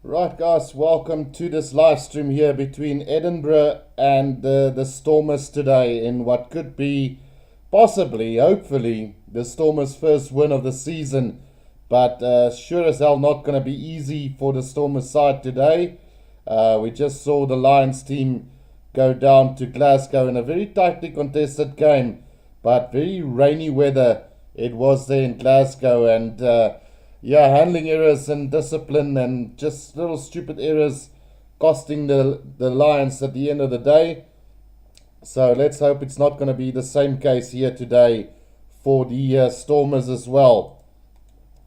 Right, guys, welcome to this live stream here between Edinburgh and the Stormers today in what could be possibly, hopefully, the Stormers' first win of the season. But sure as hell not going to be easy for the Stormers side today. We just saw the Lions team go down to Glasgow in a very tightly contested game, but very rainy weather it was there in Glasgow, and handling errors and discipline and just little stupid errors costing the Lions at the end of the day. So let's hope it's not going to be the same case here today for the Stormers as well.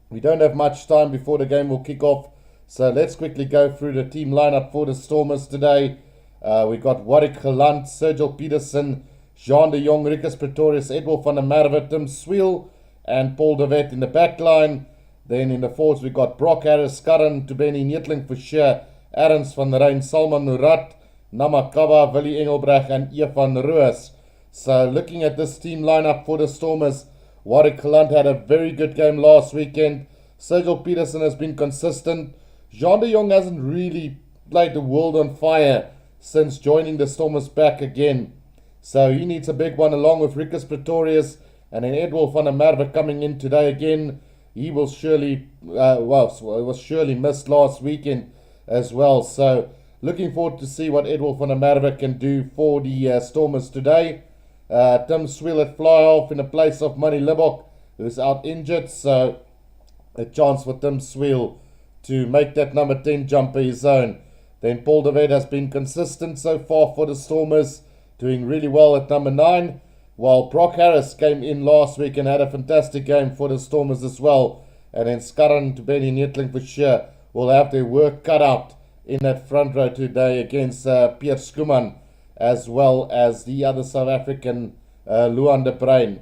We don't have much time before the game will kick off, so let's quickly go through the team lineup for the Stormers today. We got Warwick Gelant, Sergio Peterson, Jean de Jong, Rikus Pretorius, Edward van der Merwe, Tim Swiel and Paul de Wet in the back line. Then in the forwards we got Brock Harris, Skarren, Tubeni Neetling for sure, Arends van Rijn, Salman Nurat, Namakaba, Willie Engelbrecht and Evan Roos. So looking at this team lineup for the Stormers, Warwick Gelant had a very good game last weekend. Sergio Peterson has been consistent. Jean de Jong hasn't really played the world on fire since joining the Stormers back again. So he needs a big one along with Rikus Pretorius, and then Edward van der Merwe coming in today again. He will surely, was surely missed last weekend as well. So looking forward to see what Edward van der Merwe can do for the Stormers today. Tim Swiel at fly off in the place of Manny Libok, who's out injured. So a chance for Tim Swiel to make that number 10 jumper his own. Then Paul de Wet has been consistent so far for the Stormers, doing really well at number 9. While Brock Harris came in last week and had a fantastic game for the Stormers as well. And then Skarren to Benny Neetling for sure will have their work cut out in that front row today against Pierre Skuman, as well as the other South African Luan de Bruin.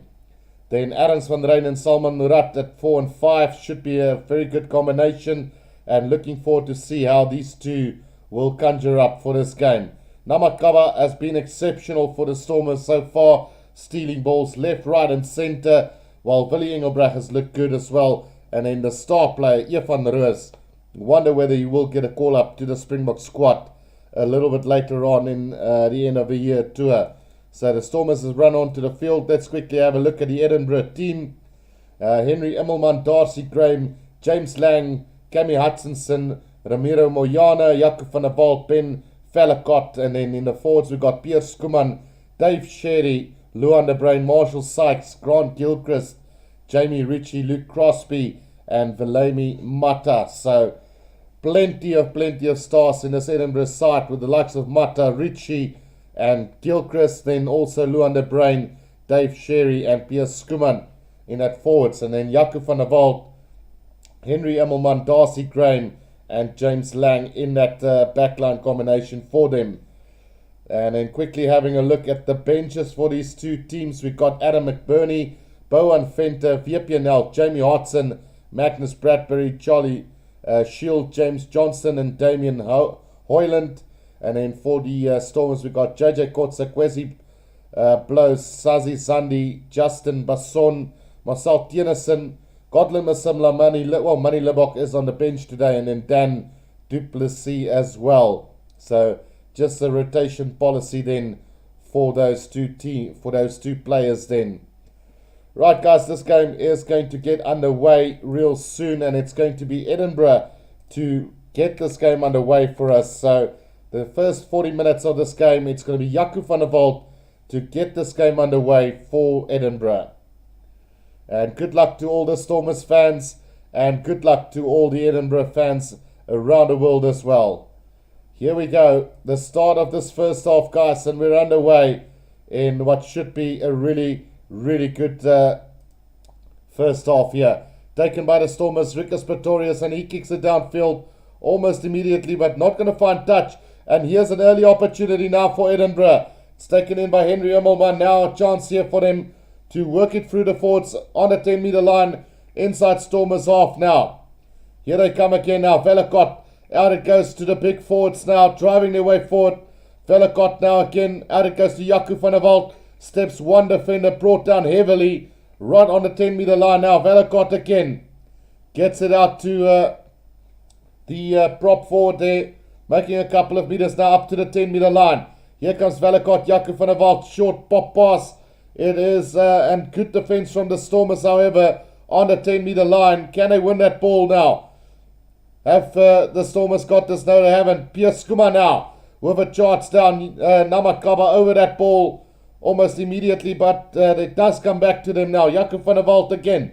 Then Arends van Rijn and Salman Nurat at 4 and 5 should be a very good combination, and looking forward to see how these two will conjure up for this game. Namakaba has been exceptional for the Stormers so far, stealing balls left, right and centre, while Willie Engelbrecht has looked good as well. And then the star player, Evan Roos, wonder whether he will get a call up to the Springbok squad a little bit later on in the end of the year tour. So the Stormers has run onto the field. Let's quickly have a look at the Edinburgh team. Henry Immelman, Darcy Graham, James Lang, Cammy Hutchinson, Ramiro Moyana, Jacob van der Walt, Ben Fallacott, and then in the forwards we've got Pierre Skuman, Dave Sherry, Luan de Bruin, Marshall Sykes, Grant Gilchrist, Jamie Ritchie, Luke Crosby and Valemi Mata. So plenty of stars in this Edinburgh side with the likes of Mata, Ritchie and Gilchrist, then also Luan de Bruin, Dave Sherry and Pierre Skuman in that forwards, and then Jacob van der Walt, Henry Immelman, Darcy Graham and James Lang in that backline combination for them. And then quickly having a look at the benches for these two teams, we've got Adam McBurney, Bowen Fenter, VPNL, Jamie Hodson, Magnus Bradbury, Charlie Shield, James Johnson and Damien Hoyland. And then for the Stormers, we've got JJ Kotsa, Kwesi Blows, Sazi Zandi, Justin Basson, Marcel Tienerson, Godlin Masimla, Manny Libok is on the bench today, and then Dan Duplessis as well. So just a rotation policy then for those two players then. Right guys, this game is going to get underway real soon, and it's going to be Edinburgh to get this game underway for us. So the first 40 minutes of this game, it's going to be Jaco van der Walt to get this game underway for Edinburgh. And good luck to all the Stormers fans, and good luck to all the Edinburgh fans around the world as well. Here we go, the start of this first half, guys, and we're underway in what should be a really good first half here. Taken by the Stormers, Rikus Pretorius, and he kicks it downfield almost immediately, but not going to find touch. And here's an early opportunity now for Edinburgh. It's taken in by Henry Immelman. Now a chance here for them to work it through the forwards on the 10-meter line inside Stormers half now. Here they come again now, Fallacott. Out it goes to the big forwards now, driving their way forward. Fallacott now again, out it goes to Jaco van der Walt. Steps one defender, brought down heavily, right on the 10-meter line now. Fallacott again, gets it out to the prop forward there, making a couple of meters now up to the 10-meter line. Here comes Valakot, Jaco van der Walt, short pop pass. It is, and good defense from the Stormers, however, on the 10-meter line. Can they win that ball now? Have the Stormers got this? No, they haven't. Pierce Kuma now with a charge down. Namakaba over that ball almost immediately, but it does come back to them now. Jaco van der Walt again,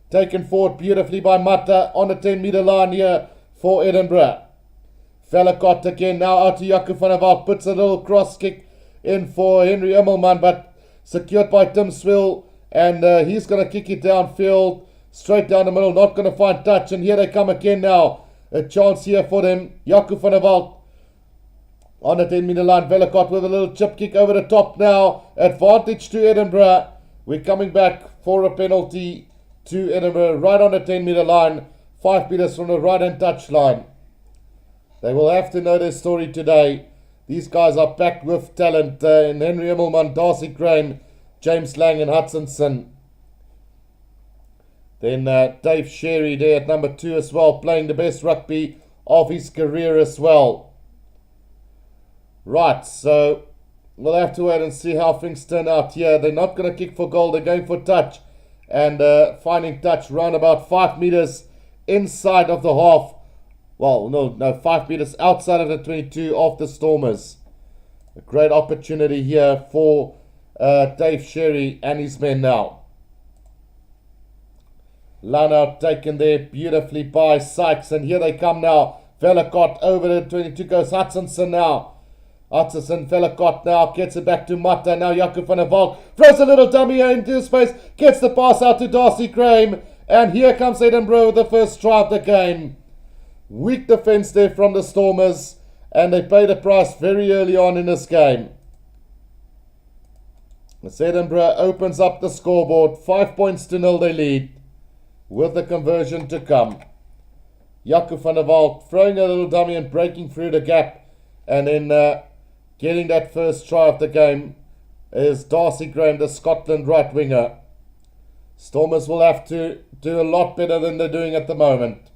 taken forward beautifully by Mata on the 10-meter line here for Edinburgh. Valakot again now out to Jaco van der Walt, puts a little cross kick in for Henry Immelman, but secured by Tim Swill, and he's going to kick it downfield, straight down the middle, not going to find touch, and here they come again now. A chance here for them. Jaco van der Walt on the 10-meter line. Valakot with a little chip kick over the top now. Advantage to Edinburgh. We're coming back for a penalty to Edinburgh right on the 10-meter line, 5 meters from the right-hand touch line. They will have to know their story today. These guys are packed with talent in Henry Immelman, Darcy Graham, James Lang and Hutchinson. Then Dave Sherry there at number 2 as well, playing the best rugby of his career as well. Right, so we'll have to wait and see how things turn out here. They're not going to kick for goal, they're going for touch. And finding touch round about 5 meters inside of the half. Well, no, 5 meters outside of the 22 of the Stormers. A great opportunity here for Dave Sherry and his men now. Line out taken there beautifully by Sykes, and here they come now. Valakot over the 22 goes Hutchinson now. Hutchinson, Valakot now gets it back to Mata. Now Jaco van der Walt throws a little dummy into space, gets the pass out to Darcy Graham, and here comes Edinburgh with the first try of the game. Weak defense there from the Stormers, and they pay the price very early on in this game. As Edinburgh opens up the scoreboard, 5-0 they lead, with the conversion to come. Jaco van der Walt throwing a little dummy and breaking through the gap, and then getting that first try of the game is Darcy Graham, the Scotland right winger. Stormers will have to do a lot better than they're doing at the moment.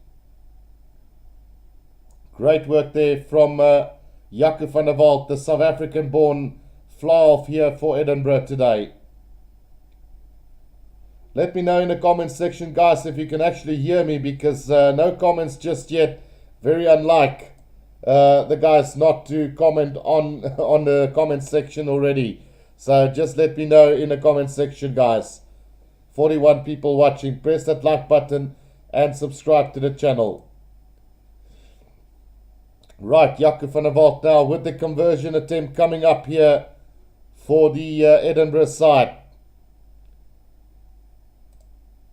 Great work there from Jaco van der Walt, the South African born fly-off here for Edinburgh today. Let me know in the comments section, guys, if you can actually hear me, because no comments just yet. Very unlike the guys not to comment on the comment section already. So just let me know in the comment section, guys. 41 people watching. Press that like button and subscribe to the channel. Right, Jaco van der Walt now with the conversion attempt coming up here for the Edinburgh side.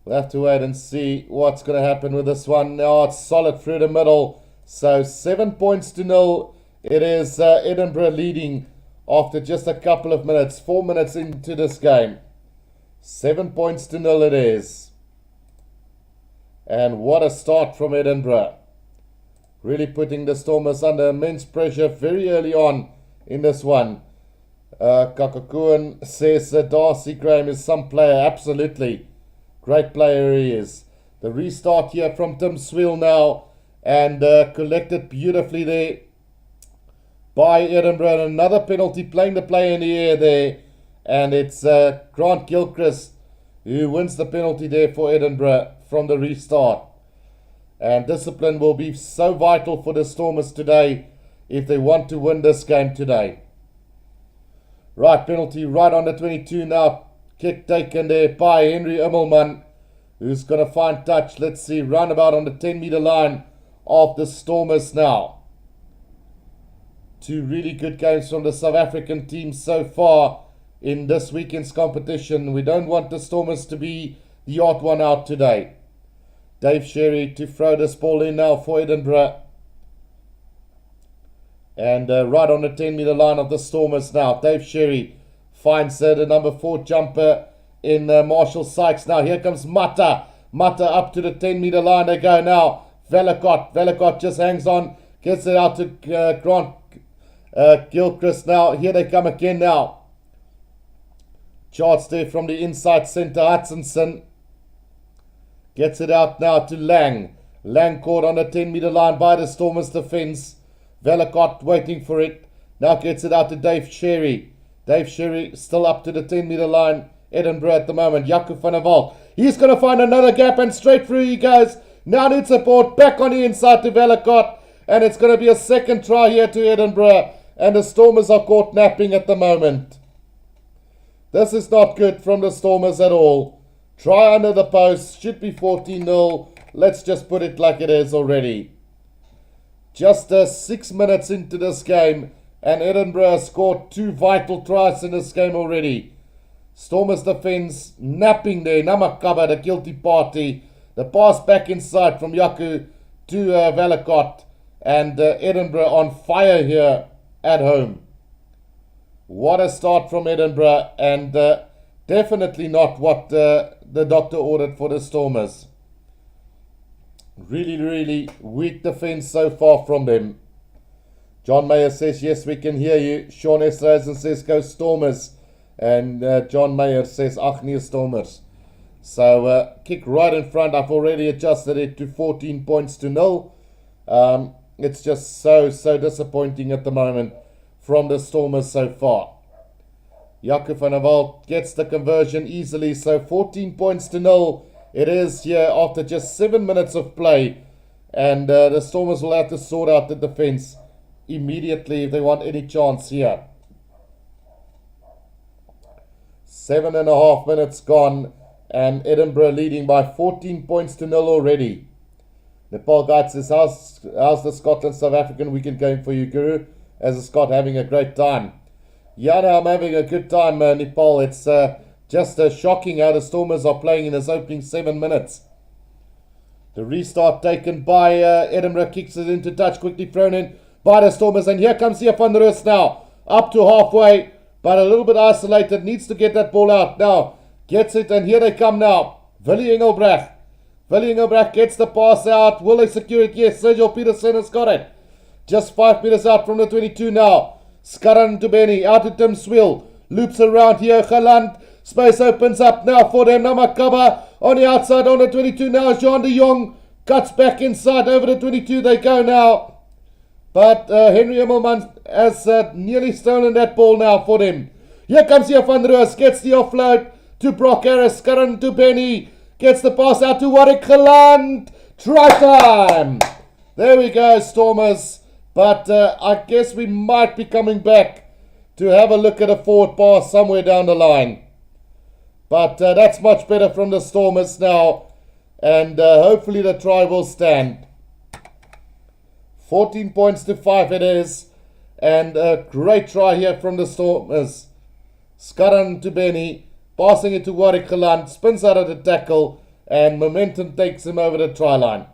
We'll have to wait and see what's going to happen with this one. Now it's solid through the middle. So 7-0. It is Edinburgh leading after just a couple of minutes. 4 minutes into this game. 7-0 it is. And what a start from Edinburgh. Really putting the Stormers under immense pressure very early on in this one. Kakakuan says that Darcy Graham is some player. Absolutely. Great player he is. The restart here from Tim Swill now, and collected beautifully there by Edinburgh. And another penalty, playing the play in the air there, and it's Grant Gilchrist who wins the penalty there for Edinburgh from the restart. And discipline will be so vital for the Stormers today if they want to win this game today. Right, penalty right on the 22 now. Kick taken there by Henry Immelman, who's going to find touch. Let's see, roundabout on the 10-meter line of the Stormers now. 2 really good games from the South African team so far in this weekend's competition. We don't want the Stormers to be the odd one out today. Dave Sherry to throw this ball in now for Edinburgh. And right on the 10-meter line of the Stormers now. Dave Sherry finds the number 4 jumper in Marshall Sykes. Now here comes Mata. Mata up to the 10-meter line they go now. Valakot just hangs on. Gets it out to Grant Gilchrist now. Here they come again now. Charts there from the inside centre. Hutchinson gets it out now to Lang. Langcourt on the 10-meter line by the Stormers defence. Velicott waiting for it. Now gets it out to Dave Sherry. Dave Sherry still up to the 10-meter line. Edinburgh at the moment. Jaco van der Walt. He's going to find another gap and straight through he goes. Now needs support. Back on the inside to Velicott. And it's going to be a second try here to Edinburgh. And the Stormers are caught napping at the moment. This is not good from the Stormers at all. Try under the post. Should be 14-0. Let's just put it like it is already. Just 6 minutes into this game. And Edinburgh has scored 2 vital tries in this game already. Stormers defence napping there. Namakaba, the guilty party. The pass back inside from Jaco to Velicott. And Edinburgh on fire here at home. What a start from Edinburgh. And definitely not what the doctor ordered for the Stormers. Really, really weak defence so far from them. John Mayer says, yes, we can hear you. Sean Esrazen says, go Stormers. And John Mayer says, ach nee Stormers. So, kick right in front. I've already adjusted it to 14 points to 0. It's just so disappointing at the moment from the Stormers so far. Jaco van der Walt gets the conversion easily. So, 14 points to 0. It is here after just 7 minutes of play. And the Stormers will have to sort out the defence immediately if they want any chance here. 7.5 minutes gone. And Edinburgh leading by 14 points to 0 already. Nepal Guide says, how's the Scotland-South African weekend going for you, Guru? As a Scot, having a great time. Yeah, no, I'm having a good time, Nepal. It's just shocking how the Stormers are playing in this opening 7 minutes. The restart taken by Edinburgh, kicks it into touch, quickly thrown in by the Stormers. And here comes Van der Rust now, up to halfway, but a little bit isolated, needs to get that ball out now. Gets it, and here they come now. Willie Engelbrecht. Willie Engelbrecht gets the pass out. Will they secure it? Yes, Sergio Peterson has got it. Just 5 meters out from the 22 now. Skarran to Benny, out to Tim Swill. Loops around here, Galant. Space opens up now for them. Namakaba on the outside on the 22 now. Jean de Jong cuts back inside over the 22. They go now. But Henry Immelman has nearly stolen that ball now for them. Here comes Van der Rust. Gets the offload to Brock Harris. Skarran to Benny. Gets the pass out to Warwick Galant. Try time. There we go, Stormers. But I guess we might be coming back to have a look at a forward pass somewhere down the line. But that's much better from the Stormers now. And hopefully the try will stand. 14 points to 5 it is. And a great try here from the Stormers. Skarran to Benny. Passing it to Warwick Galant. Spins out of the tackle. And momentum takes him over the try line.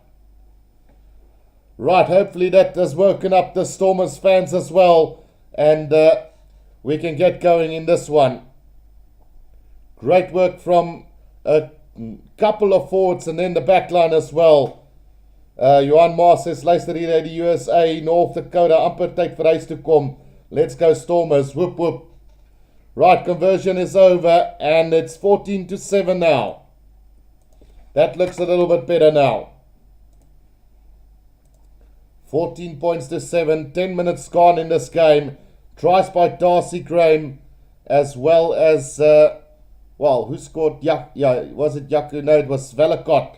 Right, hopefully that has woken up the Stormers fans as well. And we can get going in this one. Great work from a couple of forwards and then the back line as well. Johan Maas says, luister hier uit die USA, North Dakota, amper tyd vir huis toe kom. Let's go Stormers, whoop whoop. Right, conversion is over and it's 14 to 7 now. That looks a little bit better now. 14 points to 7, 10 minutes gone in this game. Tries by Darcy Graham as well as, who scored? Was it Jaco? No, it was Velicott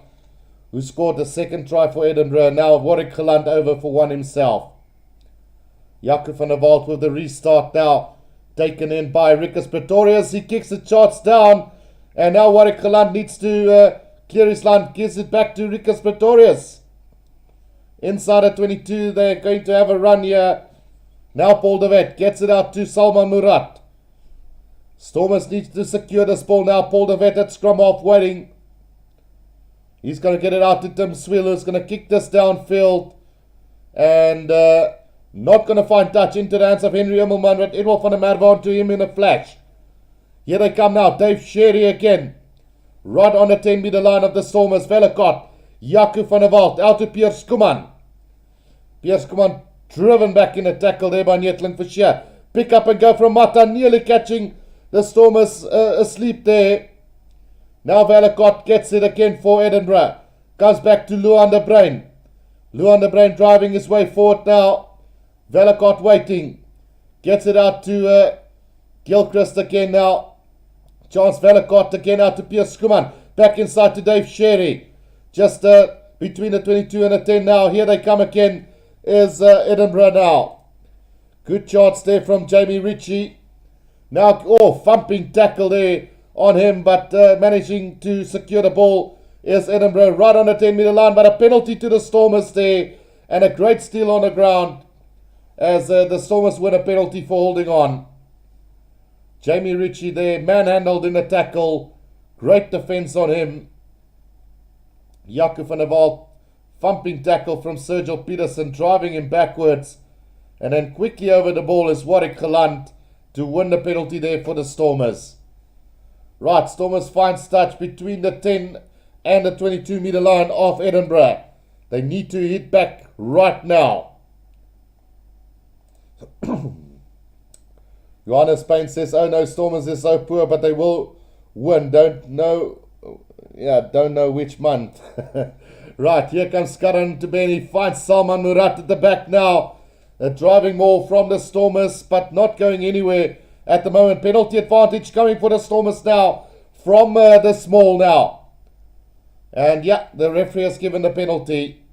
who scored the second try for Edinburgh. Now Warwick Galant over for one himself. Jaco van der Walt with the restart now. Taken in by Rickers Pretorius. He kicks the charts down. And now Warwick Galant needs to clear his line. Gives it back to Rickers Pretorius. Inside at 22, they're going to have a run here. Now Paul de Wet gets it out to Salman Murat. Stormers needs to secure this ball now. Paul de Wet at scrum half waiting. He's going to get it out to Tim Swill, who's going to kick this downfield. And not going to find touch into the hands of Henry Immelman, but Edward van der Merwe onto him in a flash. Here they come now. Dave Sherry again. Right on the 10-meter line of the Stormers. Velicott. Jaco van der Walt. Out to Piers Kuman. Piers Kuman driven back in a tackle there by Netling Fischer. Pick up and go from Mata. Nearly catching the Stormers asleep there. Now Velicott gets it again for Edinburgh. Comes back to Luan de Bruin. Luan de Bruin driving his way forward now. Velikot waiting. Gets it out to Gilchrist again now. Chance Velikot again out to Piers Skuman. Back inside to Dave Sherry. Just between the 22 and the 10 now. Here they come again. Is Edinburgh now. Good chance there from Jamie Ritchie. Now, thumping tackle there on him, but managing to secure the ball is Edinburgh right on the 10-metre line, but a penalty to the Stormers there, and a great steal on the ground as the Stormers win a penalty for holding on. Jamie Ritchie there, manhandled in the tackle. Great defence on him. Jaco van der Walt, thumping tackle from Sergio Peterson, driving him backwards. And then quickly over the ball is Warwick Geland to win the penalty there for the Stormers. Right, Stormers finds touch between the 10 and the 22-metre line of Edinburgh. They need to hit back right now. Johannes Payne says, oh no, Stormers is so poor, but they will win. Don't know which month. Right, here comes Karan Tubeni. Finds Salman Murat at the back now. A driving ball from the Stormers, but not going anywhere at the moment. Penalty advantage coming for the Stormers now from the small now. And yeah, the referee has given the penalty.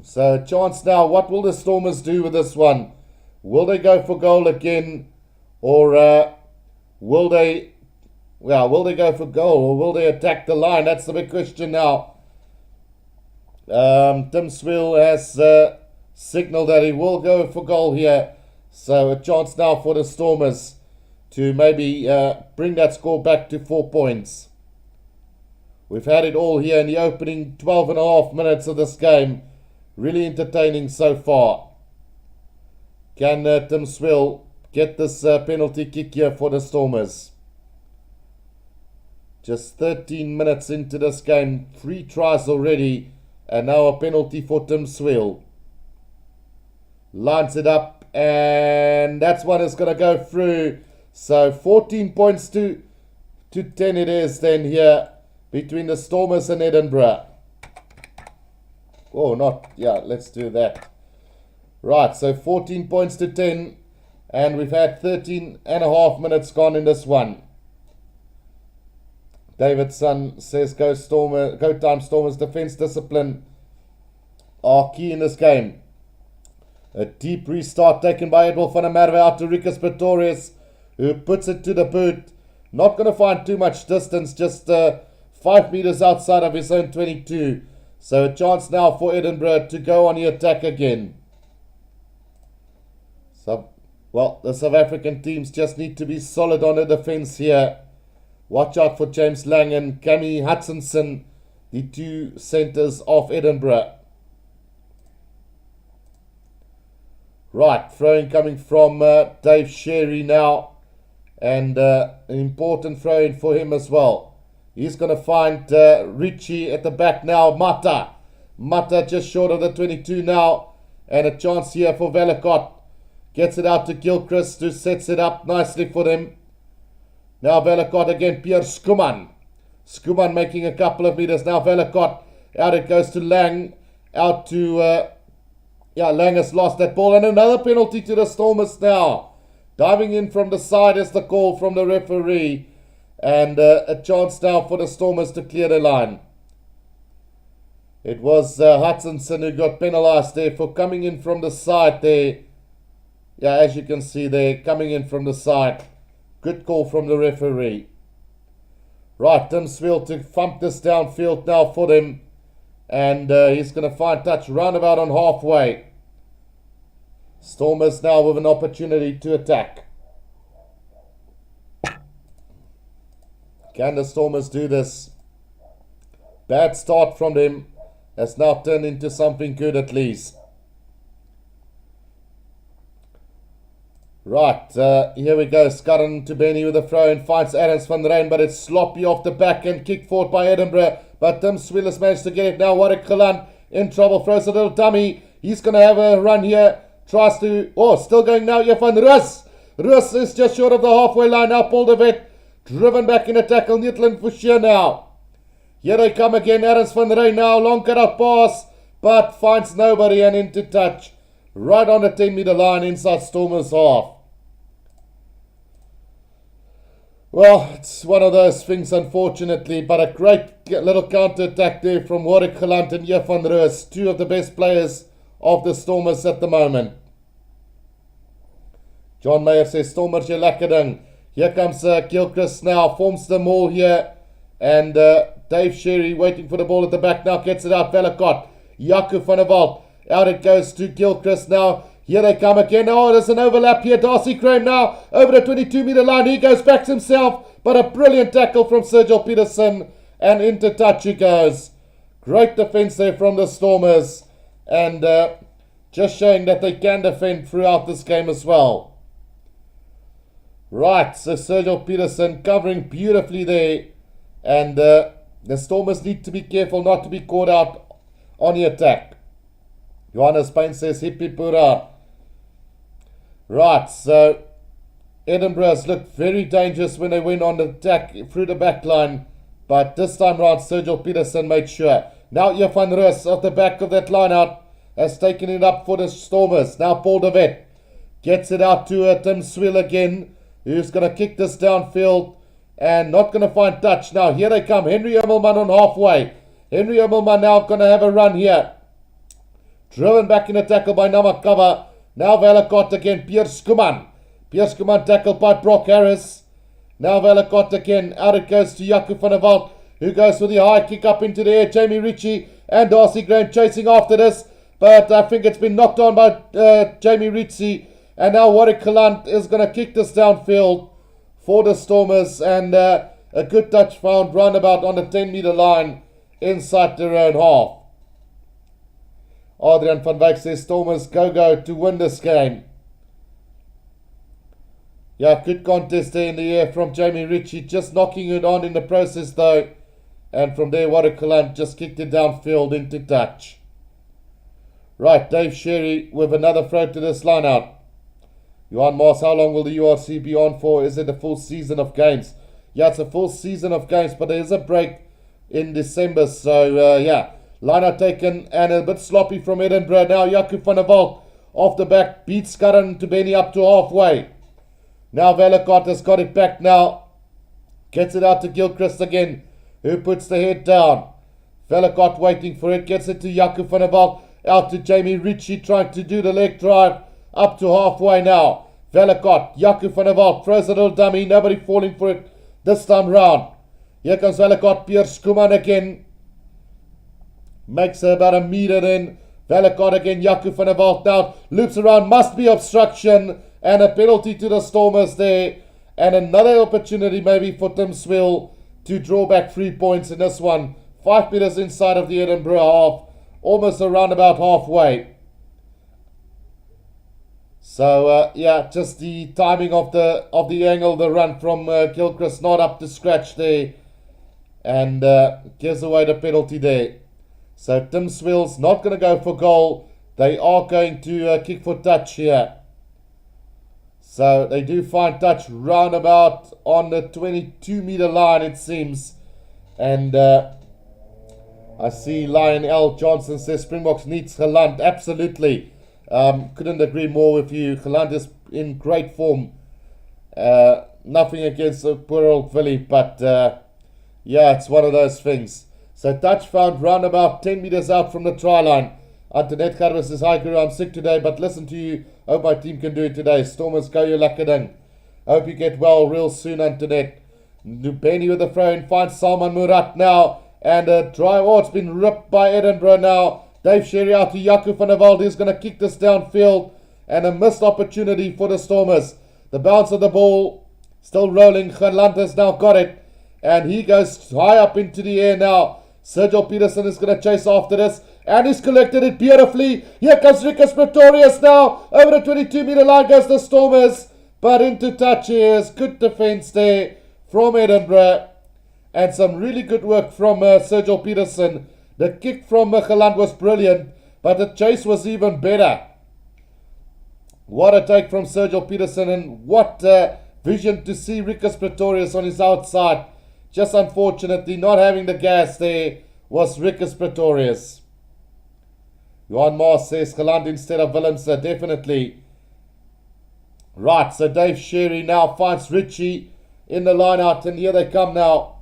So chance now. What will the Stormers do with this one? Will they go for goal again, or will they go for goal, or will they attack the line? That's the big question now. Tim Swill has signaled that he will go for goal here. So a chance now for the Stormers to maybe bring that score back to 4 points. We've had it all here in the opening 12 and a half minutes of this game. Really entertaining so far. Can Tim Swill get this penalty kick here for the Stormers? Just 13 minutes into this game. 3 tries already. And now a penalty for Tim Swill. Lines it up. And that one is going to go through. So 14 points to 10 it is then here between the Stormers and Edinburgh. Let's do that. Right, so 14 points to 10, and we've had 13 and a half minutes gone in this one. Davidson says go time Stormers. Defence discipline are key in this game. A deep restart taken by Edwin van der Merwe out to Rikus Pretorius, who puts it to the boot. Not going to find too much distance, just 5 metres outside of his own 22. So a chance now for Edinburgh to go on the attack again. The South African teams just need to be solid on the defence here. Watch out for James Lang and Cammy Hutchinson, the 2 centres of Edinburgh. Right, throwing coming from Dave Sherry now. And an important throw-in for him as well. He's going to find Ritchie at the back now. Mata just short of the 22 now. And a chance here for Velikot. Gets it out to Gilchrist, who sets it up nicely for them. Now Velikot again, Pierre Skuman. Skuman making a couple of metres. Now Velikot, out it goes to Lang. Out to, Lang has lost that ball. And another penalty to the Stormers now. Diving in from the side is the call from the referee. And a chance now for the Stormers to clear the line. It was Hutchinson who got penalised there for coming in from the side there. Yeah, as you can see there, coming in from the side. Good call from the referee. Right, Tim Swill to thump this downfield now for them. And he's going to find touch roundabout on halfway. Stormers now with an opportunity to attack. Can the Stormers do this? Bad start from them. Has now turned into something good at least. Right, here we go. Scarron to Benny with a throw and finds Adams van Rijn, but it's sloppy off the back and kicked forward by Edinburgh. But Tim Swill has managed to get it now. Warwick Geland in trouble, throws a little dummy. He's going to have a run here. Tries to, still going now here van Roos. Roos is just short of the halfway line now. Paul de Wet driven back in a tackle. Nietland Fouchier now. Here they come again. Ernst van Rey now. Long cut-out pass, but finds nobody and into touch. Right on the 10-meter line inside Stormers half. Well, it's one of those things, unfortunately, but a great little counter-attack there from Warwick Gelant and Jeff van Roos, two of the best players of the Stormers at the moment. John Meyer says, Stormers, jy lekker ding. Here comes Gilchrist now, forms them all here, and Dave Sherry waiting for the ball at the back now, gets it out, Vellecott, Jaco van der Walt, out it goes to Gilchrist now. Here they come again. Oh, there's an overlap here. Darcy Graham now over the 22-meter line. He goes back himself, but a brilliant tackle from Sergio Peterson, and into touch he goes. Great defense there from the Stormers, and just showing that they can defend throughout this game as well. Right, so Sergio Peterson covering beautifully there, and the Stormers need to be careful not to be caught out on the attack. Johannes Payne says, hip hip hurrah. Right, so Edinburgh has looked very dangerous when they went on the attack through the back line, but this time round Sergio Peterson made sure. Now Jeff van Roos at the back of that line out has taken it up for the Stormers. Now Paul de Wet gets it out to Tim Swill again, who's going to kick this downfield and not going to find touch. Now here they come, Henry Immelman on halfway. Henry Immelman now going to have a run here. Driven back in a tackle by Namakava. Now Vellecott again, Piers Skuman. Piers Skuman tackled by Brock Harris. Now Vellecott again, out it goes to Jaco van der Walt, who goes with the high kick up into the air. Jamie Ritchie and Darcy Graham chasing after this, but I think it's been knocked on by Jamie Ritchie. And now Warwick Gelant is going to kick this downfield for the Stormers, and a good touch found roundabout on the 10-meter line inside their own half. Adrian van Wyk says Stormers go to win this game. Yeah, good contest there in the air from Jamie Ritchie, just knocking it on in the process though. And from there, Warwick Gelant just kicked it downfield into touch. Right, Dave Sherry with another throw to this line out. Johan Maas, how long will the URC be on for? Is it a full season of games? Yeah, it's a full season of games, but there is a break in December, so yeah. Line out taken and a bit sloppy from Edinburgh. Now Jaco van der Walt off the back, beats Karan to Benny up to halfway. Now Vellecott has got it back now. Gets it out to Gilchrist again, who puts the head down. Vellecott waiting for it, gets it to Jaco van der Walt. Out to Jamie Ritchie trying to do the leg drive up to halfway now. Vellecott, Jaco van der Walt throws a little dummy, nobody falling for it this time round. Here comes Vellecott, Piers Skuman again. Makes about a meter then. Vellecott again, Jaco van der Walt now. Loops around, must be obstruction. And a penalty to the Stormers there. And another opportunity maybe for Tim Swill to draw back 3 points in this one. 5 meters inside of the Edinburgh half. Almost around about halfway. So yeah, just the timing of the angle, the run from Gilchrist not up to scratch there. And gives away the penalty there. So Tim Swill's not going to go for goal. They are going to kick for touch here. So they do find touch roundabout on the 22-meter line, it seems. And I see Lion L. Johnson says Springboks needs Gelant. Absolutely. Couldn't agree more with you. Gelant is in great form. Nothing against the poor old Philly, but yeah, it's one of those things. So touch found round about 10 meters out from the try line. Antoinette Garber says, hi Guru, I'm sick today, but listen to you. Hope my team can do it today. Stormers, go you lekker ding. Hope you get well real soon, Antoinette. Benny with the throw in, finds Salman Murat now. And a drive, oh, it's been ripped by Edinburgh now. Dave Sherry out to Jaco van der Walt, who's going to kick this downfield. And a missed opportunity for the Stormers. The bounce of the ball, still rolling. Gelant has now got it. And he goes high up into the air now. Sergio Peterson is going to chase after this. And he's collected it beautifully. Here comes Rikus Pretorius now. Over the 22-meter line goes the Stormers. But into touch here is good defense there from Edinburgh. And some really good work from Sergio Peterson. The kick from Gelant was brilliant. But the chase was even better. What a take from Sergio Peterson. And what vision to see Rikus Pretorius on his outside. Just unfortunately not having the gas there was Rickus Pretorius. Johan Maas says Galant instead of Willemse, definitely. Right, so Dave Sherry now finds Richie in the line out, and here they come now.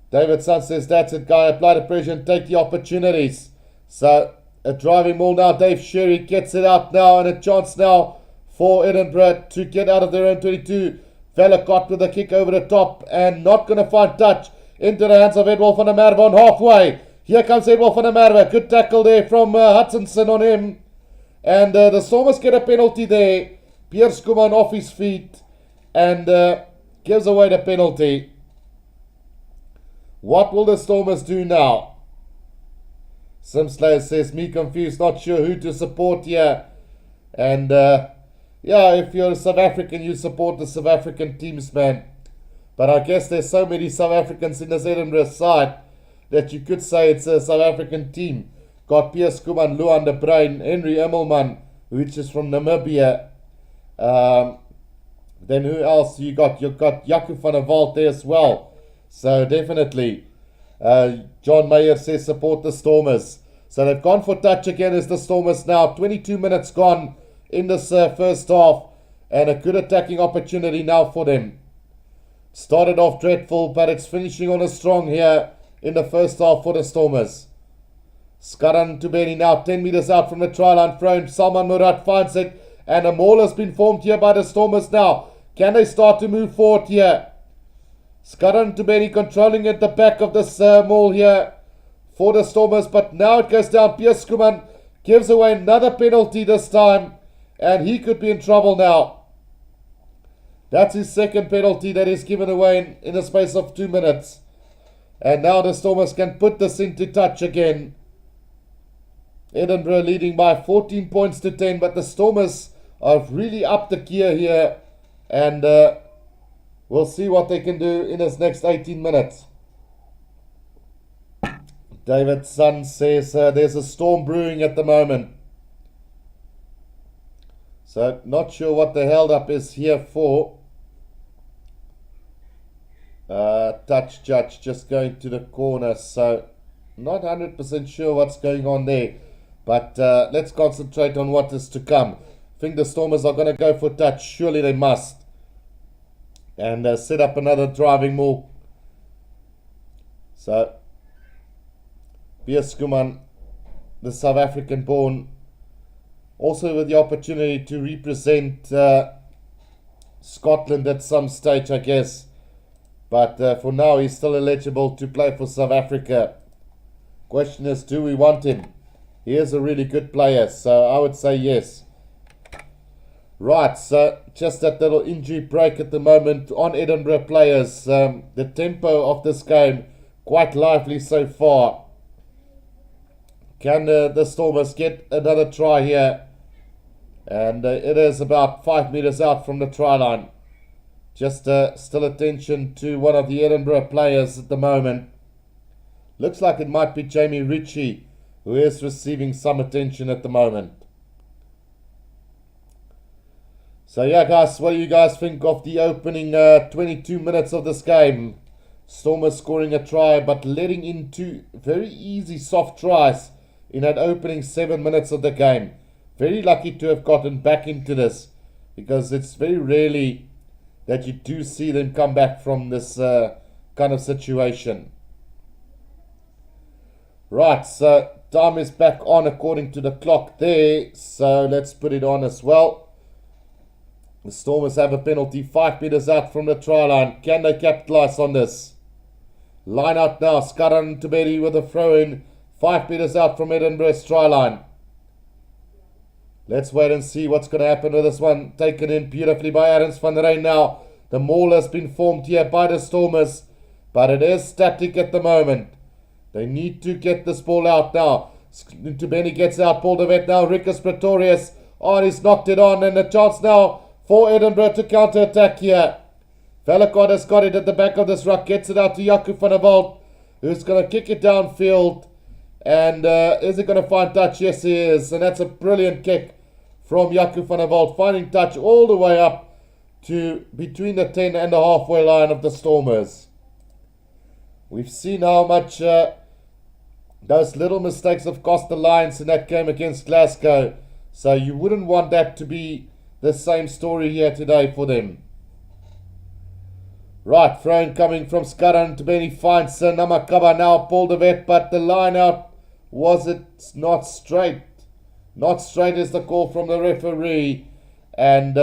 David Sun says, that's it, guy. Apply the pressure and take the opportunities. So, a driving ball now. Dave Sherry gets it out now, and a chance now for Edinburgh to get out of their own 22. Vellecott with a kick over the top, and not going to find touch. Into the hands of Edward van der Merwe on halfway. Here comes Edward van der Merwe. Good tackle there from Hutchinson on him. And the Stormers get a penalty there. Piers Kuman off his feet and gives away the penalty. What will the Stormers do now? Simslayer says, me confused, not sure who to support here. And yeah, if you're a South African, you support the South African teams, man. But I guess there's so many South Africans in this Edinburgh side that you could say it's a South African team. Got Piers Kuman, Luan de Bruin, Henry Immelman, which is from Namibia. Then who else you got? You've got Jaco van der Walt there as well. So definitely, John Mayer says support the Stormers. So they've gone for touch again as the Stormers now. 22 minutes gone in this first half. And a good attacking opportunity now for them. Started off dreadful, but it's finishing on a strong here in the first half for the Stormers. Skaran Tubeni now 10 meters out from the try line. Thrown. Salman Murad finds it. And a maul has been formed here by the Stormers now. Can they start to move forward here? Skaran Tubeni controlling at the back of this maul here for the Stormers. But now it goes down. Piers Kuman gives away another penalty this time. And he could be in trouble now. That's his second penalty that he's given away in the space of 2 minutes. And now the Stormers can put this into touch again. Edinburgh leading by 14 points to 10, but the Stormers have really upped the gear here. And we'll see what they can do in this next 18 minutes. David Sun says there's a storm brewing at the moment. So not sure what the held up is here for. Touch judge just going to the corner, so not 100% sure what's going on there. But let's concentrate on what is to come. I think the Stormers are going to go for touch. Surely they must. And set up another driving move. So, Piers Kuman, the South African born, also with the opportunity to represent Scotland at some stage, I guess. But for now, he's still eligible to play for South Africa. Question is, do we want him? He is a really good player, so I would say yes. Right, so just that little injury break at the moment on Edinburgh players. The tempo of this game, quite lively so far. Can the Stormers get another try here? And it is about 5 meters out from the try line. Just still attention to one of the Edinburgh players at the moment. Looks like it might be Jamie Ritchie, who is receiving some attention at the moment. So yeah, guys, what do you guys think of the opening 22 minutes of this game? Stormers scoring a try, but letting in two very easy, soft tries in that opening 7 minutes of the game. Very lucky to have gotten back into this, because it's very rarely that you do see them come back from this kind of situation. Right, so time is back on according to the clock there, so let's put it on as well. The Stormers have a penalty 5 meters out from the try line. Can they capitalize on this? Line out now, Skaran Tubedi with a throw in 5 meters out from Edinburgh's try line. Let's wait and see what's going to happen with this one. Taken in beautifully by Adams van der Rijn now. The maul has been formed here by the Stormers, but it is static at the moment. They need to get this ball out now. Tubeni gets out, Paul de Wet now, Rickus Pretorius. Oh, he's knocked it on, and a chance now for Edinburgh to counter-attack here. Vellecott has got it at the back of this ruck, gets it out to Jaco van der Walt, who's going to kick it downfield. And is he going to find touch? Yes, he is. And that's a brilliant kick from Jaco van der Walt, finding touch all the way up to between the 10 and the halfway line of the Stormers. We've seen how much those little mistakes have cost the Lions in that game against Glasgow. So you wouldn't want that to be the same story here today for them. Right, throw coming from Skarran to Benny finds Namakaba now pulled the vet, but the line out was it not straight. Not straight is the call from the referee, and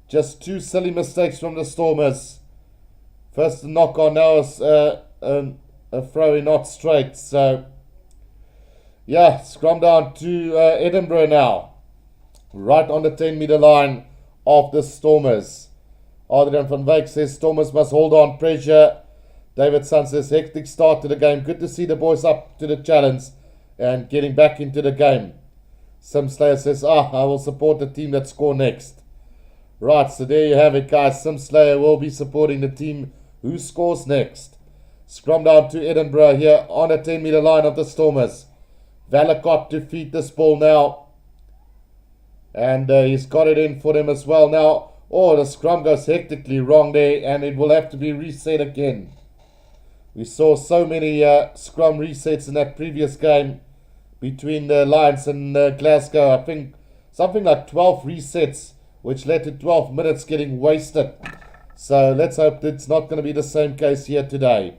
just two silly mistakes from the Stormers. First the knock on, now is a throw not straight. So yeah, scrum down to Edinburgh now, right on the 10-meter line of the Stormers. Adrian van Wyk says Stormers must hold on pressure. David Sun says hectic start to the game. Good to see the boys up to the challenge and getting back into the game. Sim Slayer says, I will support the team that score next. Right, so there you have it, guys. Sim Slayer will be supporting the team who scores next. Scrum down to Edinburgh here on a 10-meter line of the Stormers. Valakot to feed this ball now. And he's got it in for them as well now. Oh, the scrum goes hectically wrong there, and it will have to be reset again. We saw so many scrum resets in that previous game between the Lions and Glasgow. I think something like 12 resets, which led to 12 minutes getting wasted. So let's hope it's not going to be the same case here today.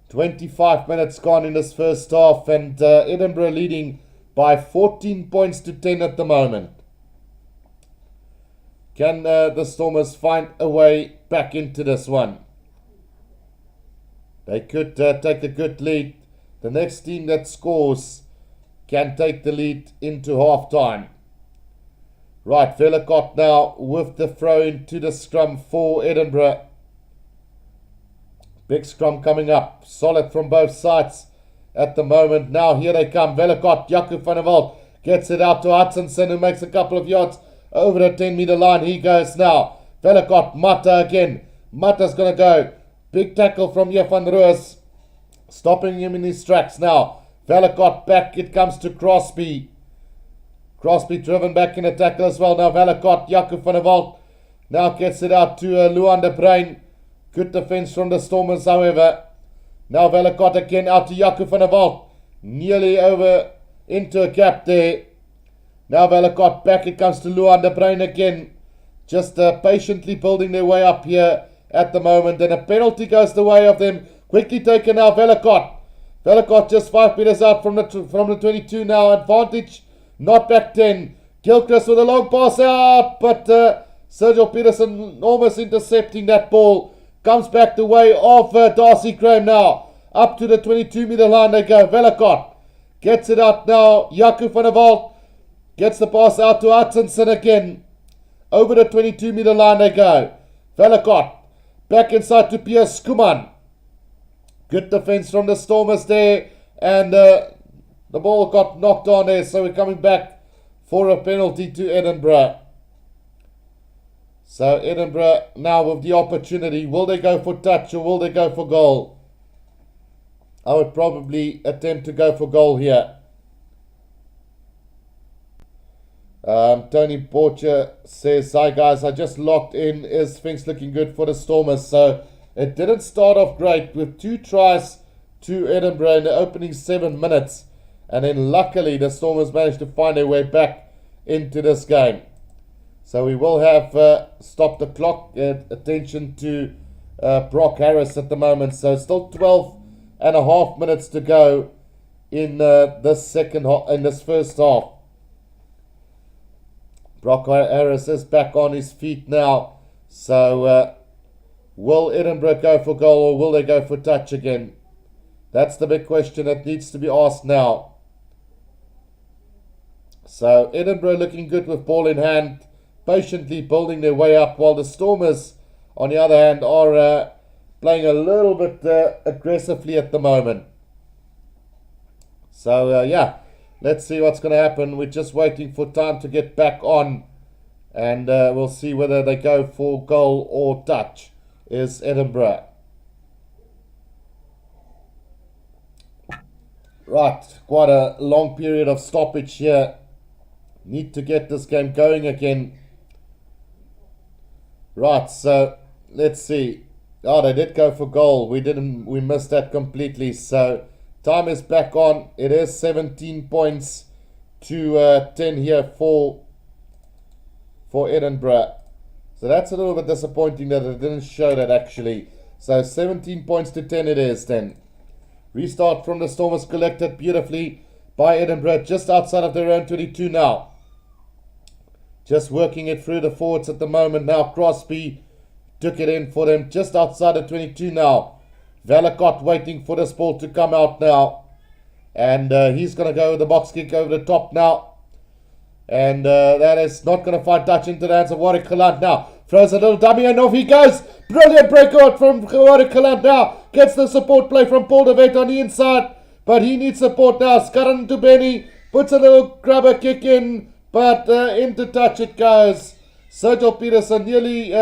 25 minutes gone in this first half, and Edinburgh leading by 14 points to 10 at the moment. Can the Stormers find a way back into this one? They could take a good lead. The next team that scores can take the lead into half-time. Right, Velacott now with the throw into the scrum for Edinburgh. Big scrum coming up. Solid from both sides at the moment. Now here they come. Velacott, Jaco van der Walt gets it out to Hutchinson, who makes a couple of yards over the 10-meter line. He goes now. Velacott, Mata again. Mata's going to go. Big tackle from Van Roos, stopping him in his tracks now. Velacott back. It comes to Crosby. Crosby driven back in a tackle as well. Now Velacott, Jaco van der Walt now gets it out to Luan de Bruin. Good defense from the Stormers, however. Now Velacott again out to Jaco van der Walt. Nearly over into a gap there. Now Velacott back. It comes to Luan de Bruin again. Just patiently building their way up here at the moment. And a penalty goes the way of them. Quickly taken now, Velacott. Velacott just 5 meters out from the 22 now. Advantage, not back 10. Gilchrist with a long pass out. But Sergio Peterson almost intercepting that ball. Comes back the way of Darcy Graham now. Up to the 22-meter line they go. Velacott gets it out now. Jaco van der Walt gets the pass out to Hutchinson again. Over the 22-meter line they go. Velacott back inside to Piers Skuman. Good defense from the Stormers there. And the ball got knocked on there. So we're coming back for a penalty to Edinburgh. So Edinburgh now with the opportunity. Will they go for touch or will they go for goal? I would probably attempt to go for goal here. Tony Porcher says, hi guys, I just locked in. Is things looking good for the Stormers? So it didn't start off great with 2 tries to Edinburgh in the opening 7 minutes. And then luckily the Stormers managed to find their way back into this game. So we will have stop the clock. Attention to Brock Harris at the moment. So still 12.5 minutes to go in this first half. Brock Harris is back on his feet now. So will Edinburgh go for goal or will they go for touch again? That's the big question that needs to be asked now. So Edinburgh looking good with ball in hand, patiently building their way up, while the Stormers, on the other hand, are playing a little bit aggressively at the moment. So yeah, let's see what's going to happen. We're just waiting for time to get back on, and we'll see whether they go for goal or touch. Is Edinburgh. Right, quite a long period of stoppage here. Need to get this game going again. Right, so let's see. Oh, they did go for goal. We missed that completely. So time is back on. It is 17 points to 10 here for Edinburgh. So that's a little bit disappointing that it didn't show that actually. So 17 points to 10 it is then. Restart from the Stormers collected beautifully by Edinburgh just outside of their own 22 now. Just working it through the forwards at the moment now. Crosby took it in for them just outside of 22 now. Valakot waiting for this ball to come out now. And he's going to go with the box kick over the top now. And that is not going to find touch into the hands of Warwick Galant now. Throws a little dummy and off he goes. Brilliant breakout from Warwick Galant now. Gets the support play from Paul de Wet on the inside. But he needs support now. Skarran to Benny. Puts a little grabber kick in. But into touch it goes. Sergio Peterson nearly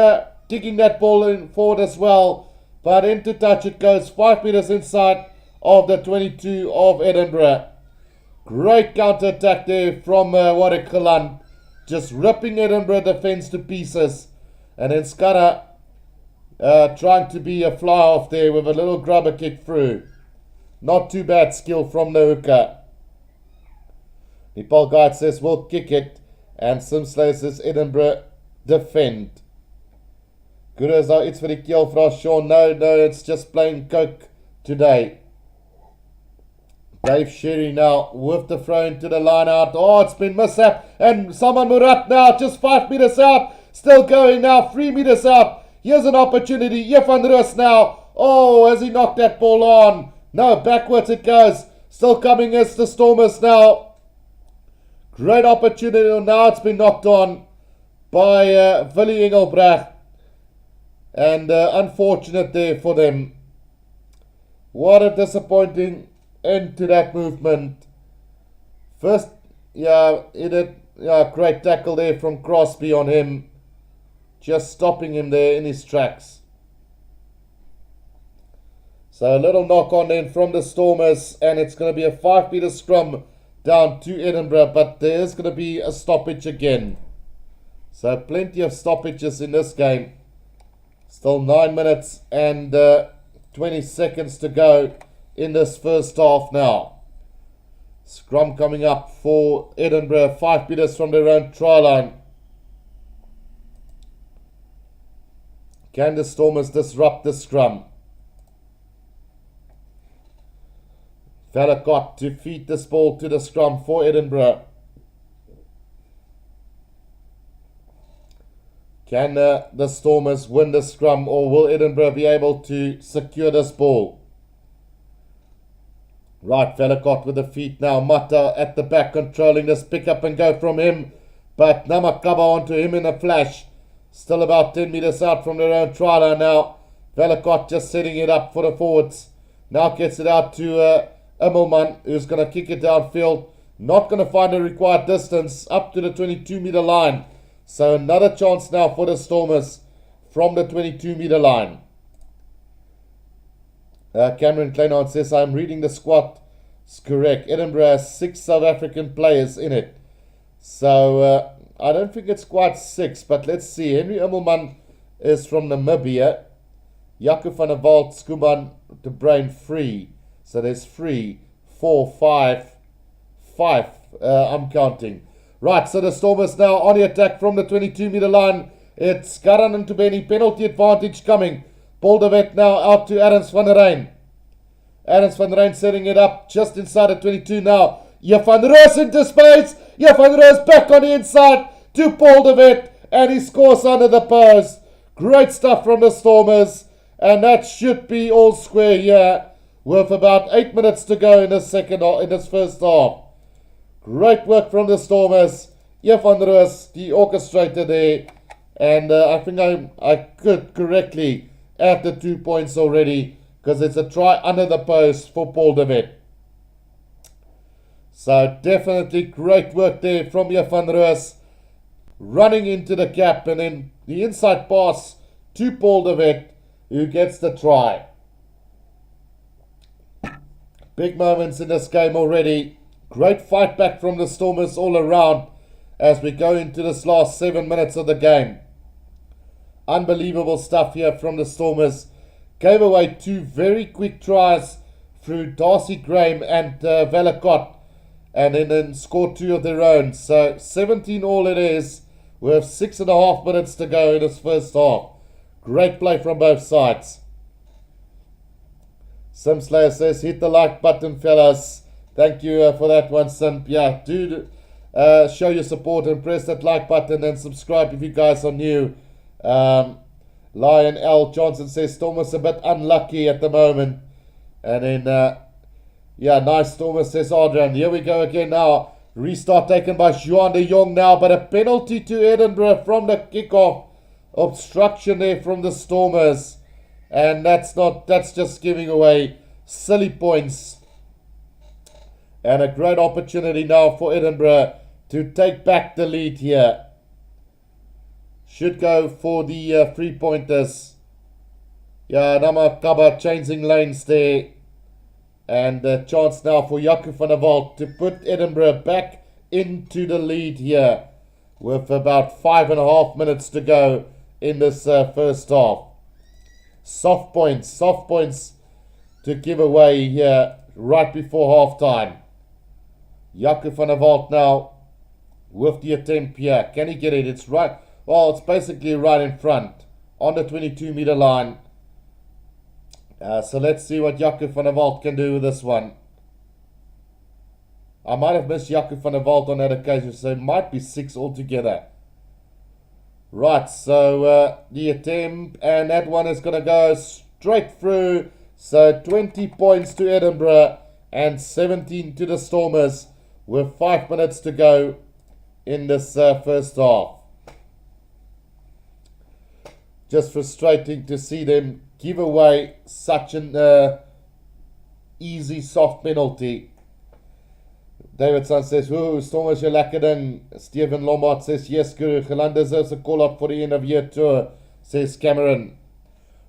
kicking that ball in forward as well. But into touch it goes. 5 meters inside of the 22 of Edinburgh. Great counter-attack there from Warwick Galant. Just ripping Edinburgh defence to pieces. And then Skarra trying to be a fly-off there with a little grubber kick through. Not too bad skill from the hooker. Nepal Guide says we'll kick it. And Simsley says Edinburgh defend. Good as though it's for the kill for Sean. No, it's just plain Coke today. Dave Sherry now with the throw into the line out. Oh, it's been mishap. And Saman Murat now just 5 meters out. Still going now, 3 meters out. Here's an opportunity. Van Roos now. Oh, has he knocked that ball on? No, backwards it goes. Still coming as the Stormers now. Great opportunity. Now it's been knocked on by Willie Engelbrecht. And unfortunate there for them. What a disappointing end to that movement. First, great tackle there from Crosby on him. Just stopping him there in his tracks. So a little knock on then from the Stormers. And it's going to be a 5 meter scrum down to Edinburgh. But there is going to be a stoppage again. So plenty of stoppages in this game. Still 9 minutes and 20 seconds to go in this first half now. Scrum coming up for Edinburgh. 5 meters from their own try line. Can the Stormers disrupt the scrum? Valakot to feed this ball to the scrum for Edinburgh. Can the Stormers win the scrum, or will Edinburgh be able to secure this ball? Right, Valakot with the feet now. Mata at the back controlling this. Pick up and go from him. But Namakaba onto him in a flash. Still about 10 meters out from their own try line now. Valakot just setting it up for the forwards. Now gets it out to Immelman, who's going to kick it downfield. Not going to find the required distance up to the 22 meter line. So another chance now for the Stormers from the 22 meter line. Cameron Kleinhardt says, I'm reading the squad. It's correct. Edinburgh has 6 South African players in it. So I don't think it's quite 6, but let's see. Henry Immelman is from Namibia. Jaco van der Walt, Skuman, De Bruin, 3. So there's 3, 4, 5. I'm counting. Right, so the Stormers now on the attack from the 22 meter line. It's Skarran and Tubeni. Penalty advantage coming. Paul de Wet now out to Adams van der Reijn. Adams van der Reijn setting it up just inside the 22 now. Van Roos into space. Van Roos back on the inside to Paul de Wet. And he scores under the post. Great stuff from the Stormers. And that should be all square here. With about 8 minutes to go in this first half. Great work from the Stormers. Van Roos, the orchestrator there. And I think I could correctly add the 2 points already. Because it's a try under the post for Paul de Wet. So definitely great work there from Van Roos. Running into the gap. And then the inside pass to Paul de Wet, who gets the try. Big moments in this game already. Great fight back from the Stormers all around as we go into this last 7 minutes of the game. Unbelievable stuff here from the Stormers. Gave away 2 very quick tries through Darcy Graham and Valacott, and then scored 2 of their own. So 17 all it is, with 6.5 minutes to go in this first half. Great play from both sides. Sim Slayer says, hit the like button, fellas. Thank you for that one, Sim. Yeah, do show your support and press that like button and subscribe if you guys are new. Lion L. Johnson says, Stormers a bit unlucky at the moment. And then, yeah, nice Stormers, says Adrian. Here we go again now. Restart taken by Juan de Jong now, but a penalty to Edinburgh from the kickoff. Obstruction there from the Stormers. And that's just giving away silly points. And a great opportunity now for Edinburgh to take back the lead here. Should go for the 3-pointers. Yeah, Namakaba changing lanes there. And a chance now for Jaco van der Walt to put Edinburgh back into the lead here, with about 5.5 minutes to go in this first half. Soft points to give away here right before half time. Jaco van der Walt now with the attempt here. Can he get it? It's right. Well, it's basically right in front on the 22-meter line. So let's see what Jaco van der Walt can do with this one. I might have missed Jaco van der Walt on that occasion, so it might be 6 altogether. Right, so the attempt, and that one is going to go straight through. So 20 points to Edinburgh and 17 to the Stormers, with 5 minutes to go in this first half. Just frustrating to see them give away such an easy, soft penalty. Davidson says, ooh, Stormers, you're lekker. Stephen Lombard says, yes, Guru. Geland deserves a call-up for the end-of-year tour, says Cameron.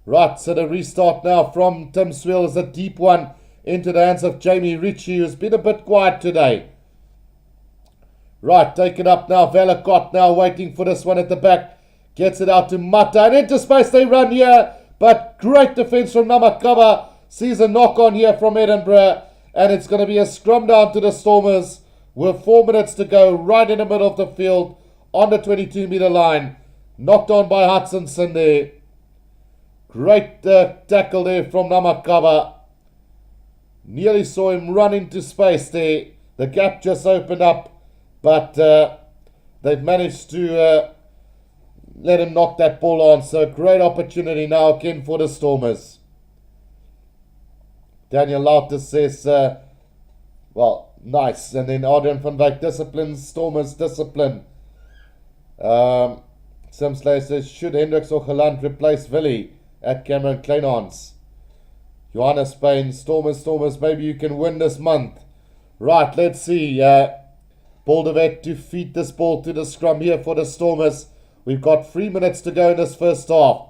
Right, so the restart now from Tim Sweel is a deep one into the hands of Jamie Ritchie, who's been a bit quiet today. Right, take it up now. Valacott now waiting for this one at the back. Gets it out to Mata, and into space they run here. But great defense from Namakaba. Sees a knock on here from Edinburgh. And it's going to be a scrum down to the Stormers with 4 minutes to go, right in the middle of the field on the 22-meter line. Knocked on by Hutchinson there. Great tackle there from Namakaba. Nearly saw him run into space there. The gap just opened up, but they've managed to let him knock that ball on. So great opportunity now again for the Stormers. Daniel Lauter says, well, nice. And then Adrian van Wyk, discipline, Stormers, discipline. Sim Slayer says, should Hendricks or Geland replace Willie at Cameron Kleinhans? Johannes Payne, Stormers, maybe you can win this month. Right, let's see. Paul de Wet to feed this ball to the scrum here for the Stormers. We've got 3 minutes to go in this first half.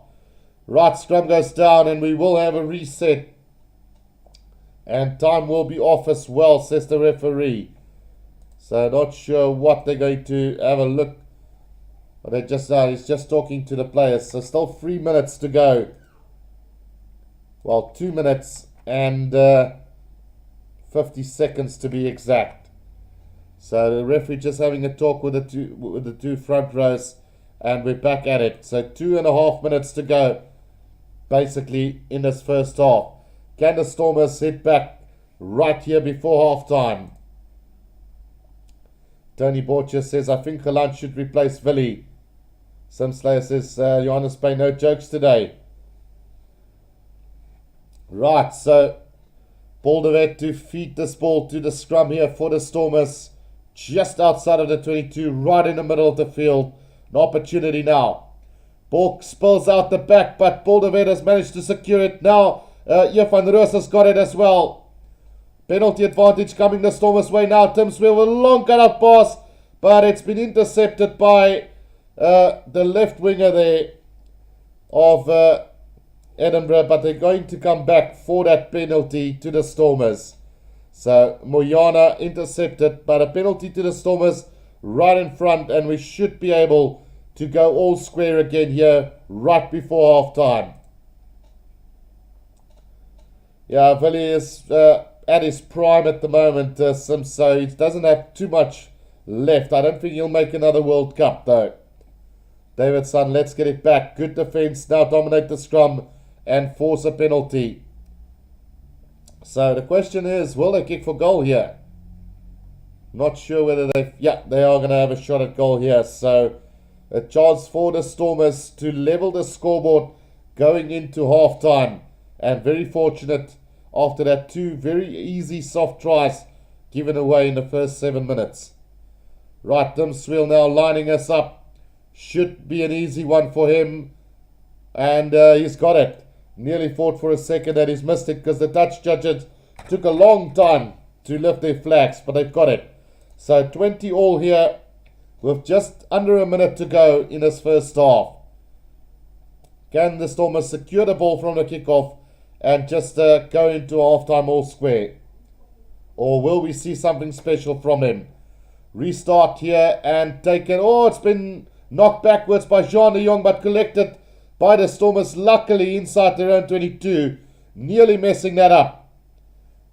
Right, scrum goes down and we will have a reset. And time will be off as well, says the referee. So not sure what they're going to have a look. But they just he's just talking to the players. So still 3 minutes to go. Well, 2 minutes and 50 seconds to be exact. So the referee just having a talk with the two front rows, and we're back at it. So 2.5 minutes to go, basically in this first half. Can the Stormers hit back right here before half time? Tony Borcher says, I think Geland should replace Willie. Sim Slayer says, Johannes Pay, no jokes today. Right, so Paul de Wet to feed this ball to the scrum here for the Stormers. Just outside of the 22, right in the middle of the field. An opportunity now. Ball spills out the back, but Paul de Wet has managed to secure it now. Van Roos has got it as well. Penalty advantage coming the Stormers' way now. Tim Sweel with a long cut-out pass, but it's been intercepted by the left winger there of Edinburgh, but they're going to come back for that penalty to the Stormers. So Moyana intercepted, but a penalty to the Stormers right in front, and we should be able to go all square again here right before half time. Yeah, Villy is at his prime at the moment, so he doesn't have too much left. I don't think he'll make another World Cup though. Davidson, let's get it back. Good defense, now dominate the scrum and force a penalty. So the question is, will they kick for goal here? Not sure whether they are going to have a shot at goal here. So a chance for the Stormers to level the scoreboard going into half time. And very fortunate after that, 2 very easy soft tries given away in the first 7 minutes. Right, Dimswell now lining us up. Should be an easy one for him. And he's got it. Nearly fought for a second that he's missed it because the Dutch judges took a long time to lift their flags, but they've got it. So 20 all here with just under a minute to go in this first half. Can the Stormers secure the ball from the kickoff and just go into halftime all square? Or will we see something special from him? Restart here and taken. Oh, it's been knocked backwards by Jean de Jong, but collected by the Stormers, luckily inside their own 22. Nearly messing that up.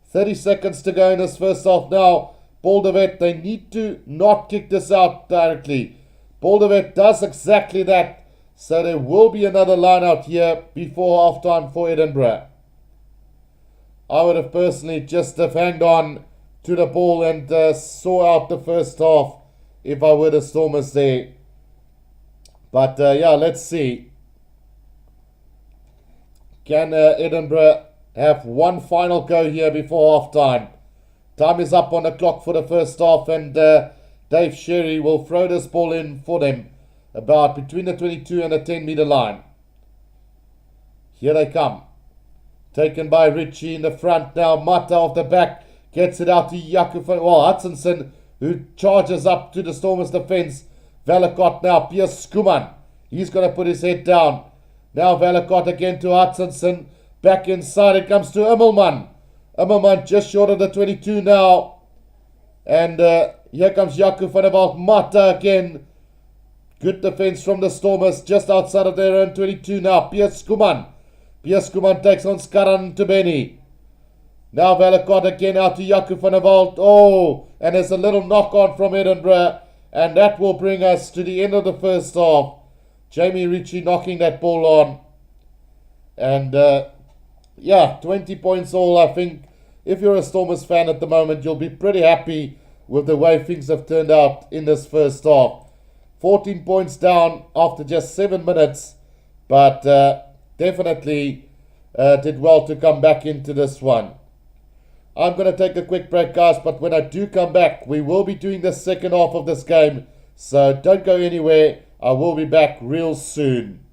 30 seconds to go in this first half now. Baldervet, they need to not kick this out directly. Baldervet does exactly that. So there will be another line out here before half time for Edinburgh. I would have personally just have hanged on to the ball and saw out the first half if I were the Stormers there. But let's see. Can Edinburgh have one final go here before half time? Time is up on the clock for the first half, and Dave Sherry will throw this ball in for them about between the 22 and the 10-meter line. Here they come. Taken by Ritchie in the front now. Mata off the back gets it out to Hutchinson, who charges up to the Stormers' defense. Valakot now. Piers Skuman. He's going to put his head down. Now Valakot again to Hutchinson. Back inside it comes to Immelman. Immelman just short of the 22 now. And here comes Jaco van der Walt. Mata again. Good defense from the Stormers just outside of their own 22 now. Piers Skuman. Piers Skuman takes on Skaran Tubeni. Now Valakot again out to Jaco van der Walt. Oh, and there's a little knock on from Edinburgh. And that will bring us to the end of the first half. Jamie Ritchie knocking that ball on. And 20 points all. I think if you're a Stormers fan at the moment, you'll be pretty happy with the way things have turned out in this first half. 14 points down after just 7 minutes. But definitely did well to come back into this one. I'm going to take a quick break, guys, but when I do come back, we will be doing the second half of this game. So don't go anywhere. I will be back real soon.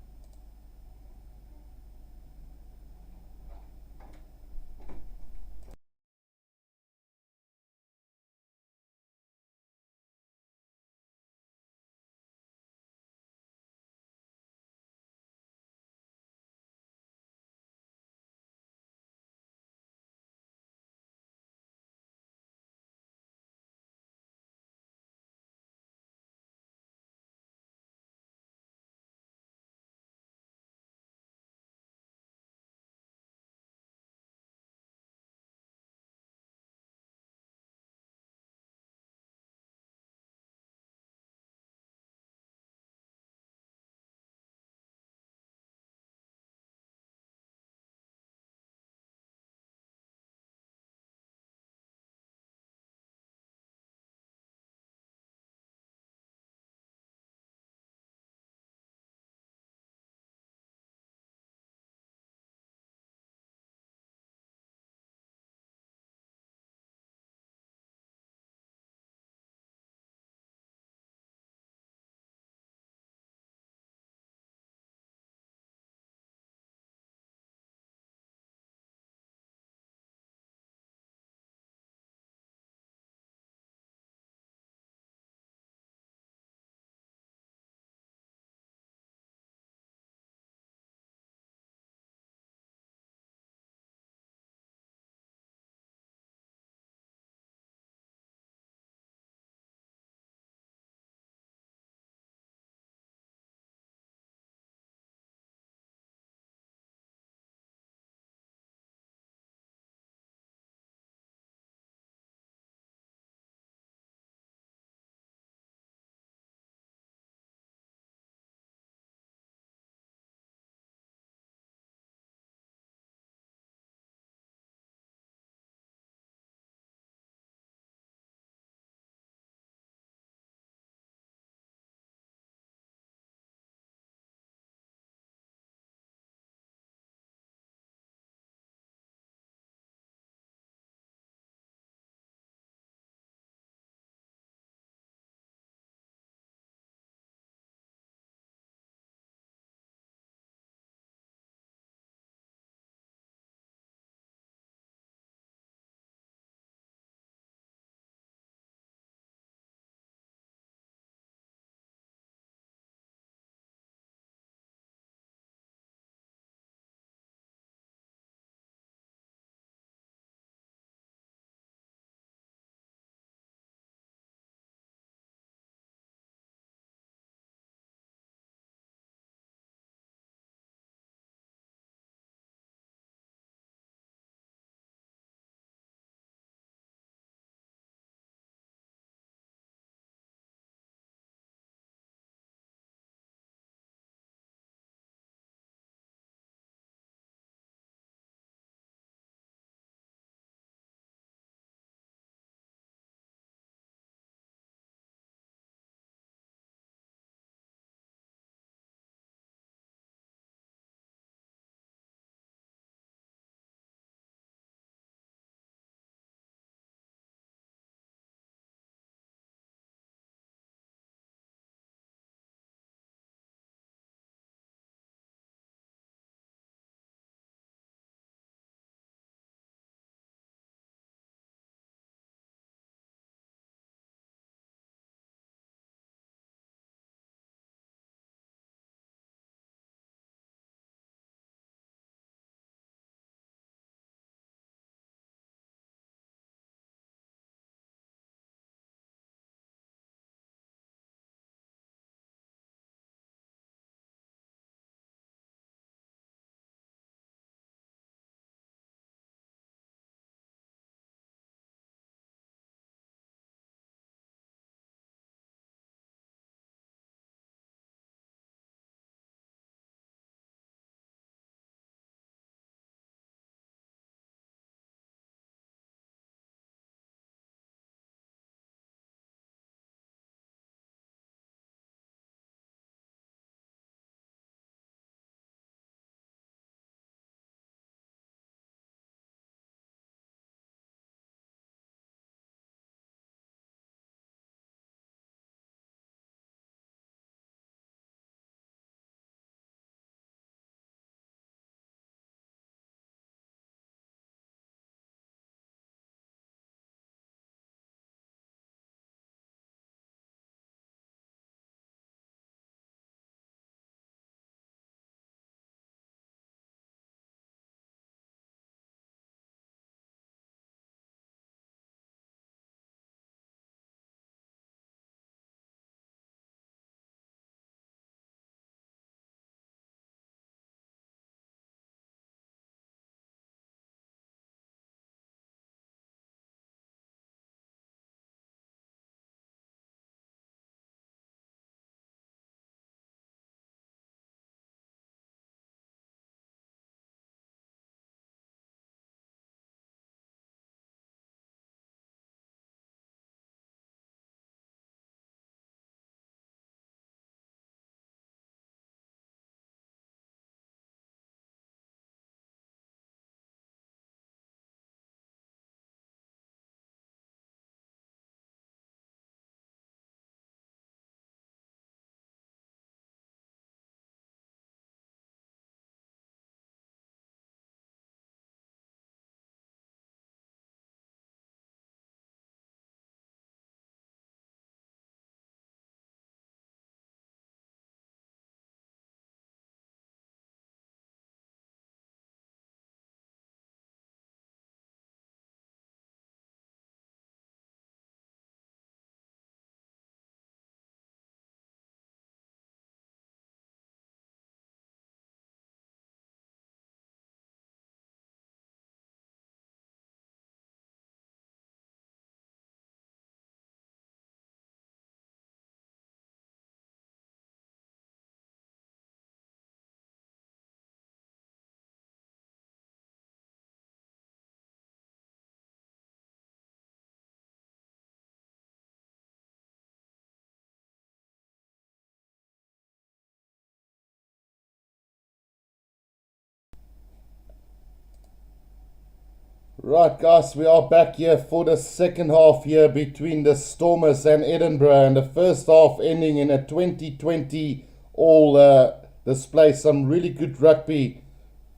Right, guys, we are back here for the second half here between the Stormers and Edinburgh, and the first half ending in a 2020 all display some really good rugby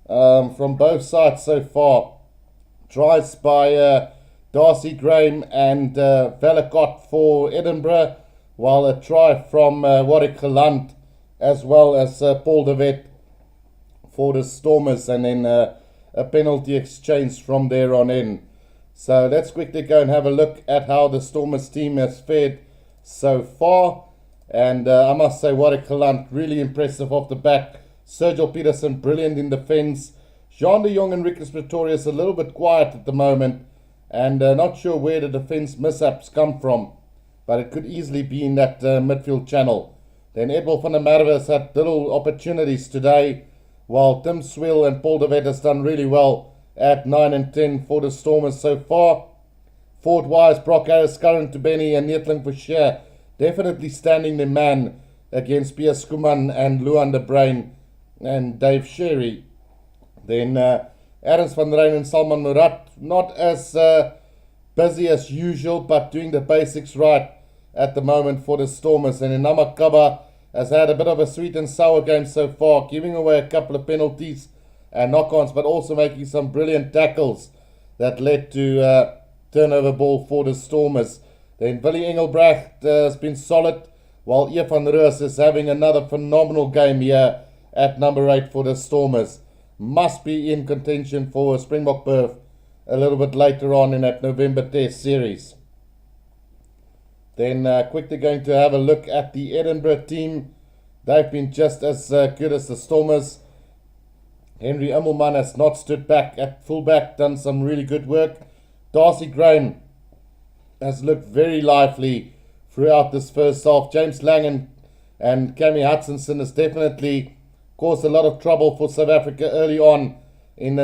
from both sides so far. Tries by Darcy Graham and Valakot for Edinburgh, while a try from Warwick Geland as well as Paul de Wet for the Stormers, and then a penalty exchange from there on in. So let's quickly go and have a look at how the Stormers team has fared so far. And I must say, Warwick Geland really impressive off the back. Sergio Peterson brilliant in defence. Jean de Jong and Rickers Pretorius a little bit quiet at the moment, and not sure where the defence mishaps come from, but it could easily be in that midfield channel. Then Edward van der Merwe has had little opportunities today, while Tim Swill and Paul de Wet has done really well at 9 and 10 for the Stormers so far. Ford Wise, Brock Harris, Curran to Benny and Neetling for Share definitely standing the man against Piers Skuman and Luan de Bruin and Dave Sherry. Then Adams van Rijn and Salman Murat, not as busy as usual, but doing the basics right at the moment for the Stormers. And Namakaba has had a bit of a sweet and sour game so far, giving away a couple of penalties and knock-ons, but also making some brilliant tackles that led to turnover ball for the Stormers. Then Willie Engelbrecht has been solid, while Ian van Roos is having another phenomenal game here at number 8 for the Stormers. Must be in contention for a Springbok berth a little bit later on in that November Test series. Then quickly going to have a look at the Edinburgh team. They've been just as good as the Stormers. Henry Immelman has not stood back at fullback, done some really good work. Darcy Graham has looked very lively throughout this first half. James Lang and Cammy Hutchinson has definitely caused a lot of trouble for South Africa early on in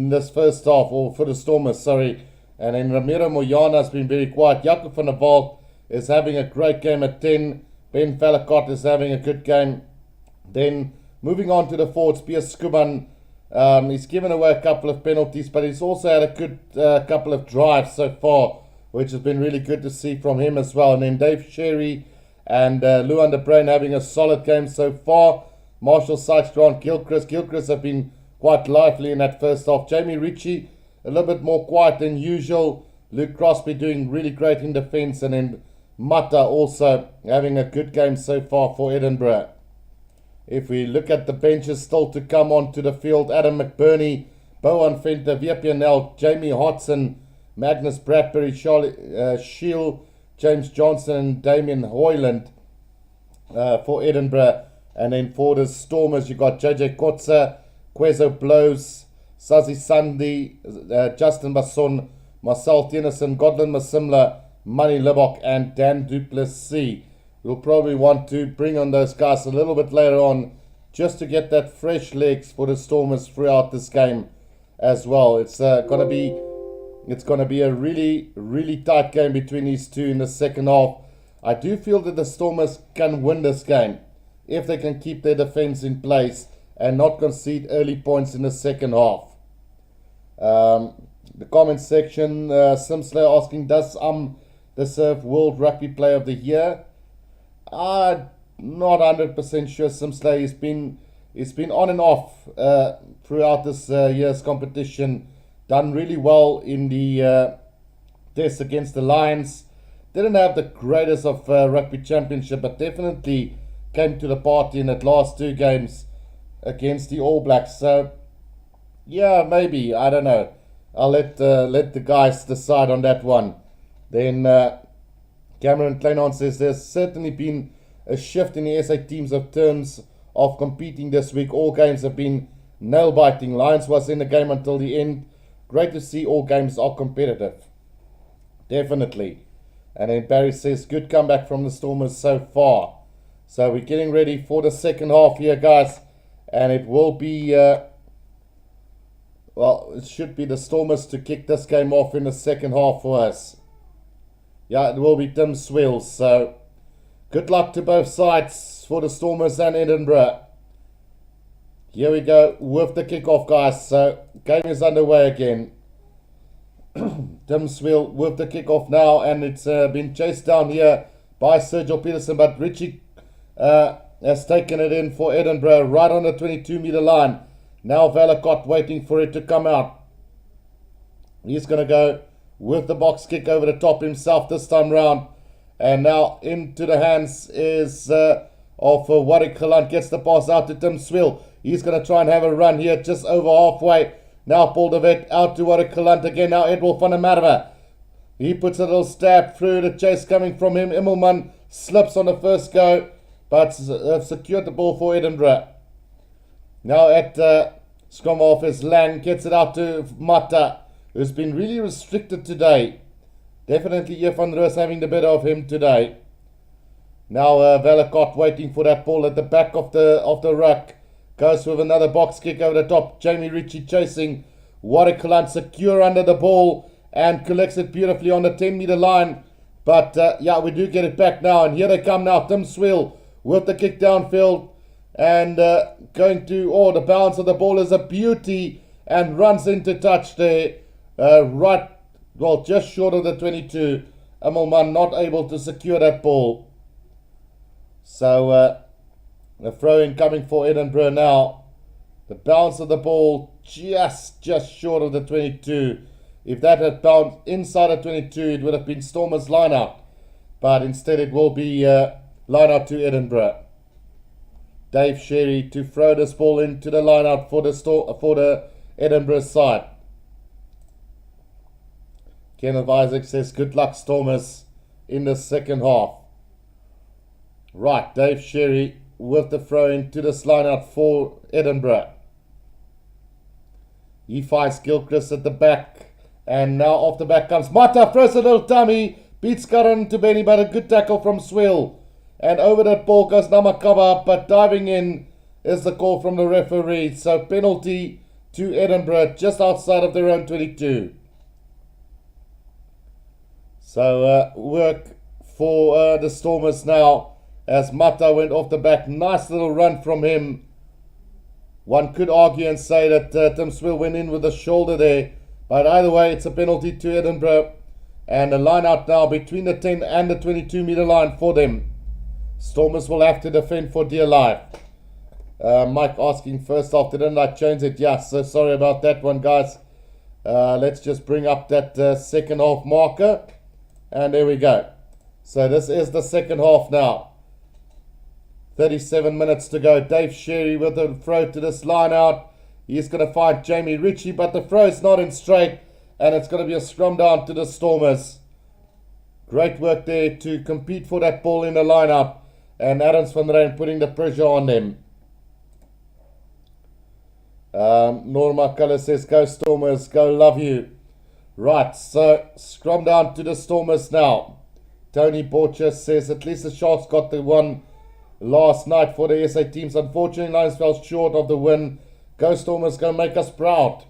this first half, or for the Stormers, sorry. And then Ramiro Moyana has been very quiet. Jacob van der Walt is having a great game at 10. Ben Valakot is having a good game. Then moving on to the forwards, Piers Skuman, he's given away a couple of penalties, but he's also had a good couple of drives so far, which has been really good to see from him as well. And then Dave Sherry and Luan de Bruin having a solid game so far. Marshall Sykes, Grant Gilchrist have been quite lively in that first half. Jamie Ritchie a little bit more quiet than usual. Luke Crosby doing really great in defence, and then Mata also having a good game so far for Edinburgh. If we look at the benches still to come onto the field, Adam McBurney, Bohan Venter, VPNL, Jamie Hodson, Magnus Bradbury, Shield, James Johnson and Damien Hoyland for Edinburgh. And then for the Stormers, you got JJ Kotze, Kwezo Blows, Sazi Sandi, Justin Basson, Marcel Tennyson, Godlin Masimla, Money Libok and Dan Duplessis. We'll probably want to bring on those guys a little bit later on, just to get that fresh legs for the Stormers throughout this game as well. It's gonna be a really tight game between these two in the second half. I do feel that the Stormers can win this game if they can keep their defense in place and not concede early points in the second half. The comment section, Simslayer asking, does deserve World Rugby Player of the Year? Not 100% sure. Simslayer he's been on and off throughout this year's competition. Done really well in the test against the Lions. Didn't have the greatest of rugby championship, but definitely came to the party in that last two games against the All Blacks. So yeah, maybe, I don't know. I'll let the guys decide on that one. Then Cameron Kleinon says there's certainly been a shift in the SA teams of terms of competing this week. All games have been nail-biting. Lions was in the game until the end. Great to see all games are competitive. Definitely. And then Barry says, good comeback from the Stormers so far. So we're getting ready for the second half here, guys. And it will be, it should be the Stormers to kick this game off in the second half for us. Yeah, it will be Tim Swills. So good luck to both sides for the Stormers and Edinburgh. Here we go with the kickoff, guys. So game is underway again. Tim Swill with the kick-off now, and it's been chased down here by Sergio Peterson, but Richie has taken it in for Edinburgh right on the 22-meter line. Now Valakot waiting for it to come out. He's going to go with the box kick over the top himself this time round. And now into the hands is of Warwick Galant. Gets the pass out to Tim Swill. He's going to try and have a run here just over halfway. Now Paul de Wet out to Warwick Galant again. Now Edward van der Merwe. He puts a little stab through the chase coming from him. Immelman slips on the first go, but secured the ball for Edinburgh. Now at scrum half is Lang. Gets it out to Mata, who's been really restricted today. Definitely Van Roos having the better of him today. Now Valakot waiting for that ball at the back of the ruck. Goes with another box kick over the top. Jamie Ritchie chasing. Warwick Galant secure under the ball and collects it beautifully on the 10-meter line. But yeah, we do get it back now. And here they come now. Tim Swill with the kick downfield. And going to, the bounce of the ball is a beauty. And runs into touch there. Just short of the 22. Immelman not able to secure that ball. So the throw-in coming for Edinburgh now. The bounce of the ball just short of the 22. If that had bounced inside the 22, it would have been Stormers line-out. But instead it will be line-out to Edinburgh. Dave Sherry to throw this ball into the line-out for the Edinburgh side. Kenneth Isaac says, good luck Stormers in the second half. Right, Dave Sherry with the throw into this line-out for Edinburgh. He finds Gilchrist at the back. And now off the back comes Mata, throws a little dummy. Beats Karan to Benny, but a good tackle from Swill. And over that ball goes Namakaba, but diving in is the call from the referee. So penalty to Edinburgh just outside of their own 22. So work for the Stormers now as Mata went off the back. Nice little run from him. One could argue and say that Tim Swill went in with the shoulder there. But either way, it's a penalty to Edinburgh. And a line out now between the 10 and the 22-meter line for them. Stormers will have to defend for dear life. Mike asking first off, didn't I change it? Yeah, so sorry about that one, guys. Let's just bring up that second half marker. And there we go. So this is the second half now. 37 minutes to go. Dave Sherry with a throw to this line out. He's going to find Jamie Ritchie, but the throw is not in straight. And it's going to be a scrum down to the Stormers. Great work there to compete for that ball in the lineup. And Adams van Rijn putting the pressure on them. Norma Culler says, go Stormers, go love you. Right, so scrum down to the Stormers now. Tony Borcher says, at least the Sharks got the one last night for the SA teams. Unfortunately, Lions fell short of the win. Go Stormers, go make us proud.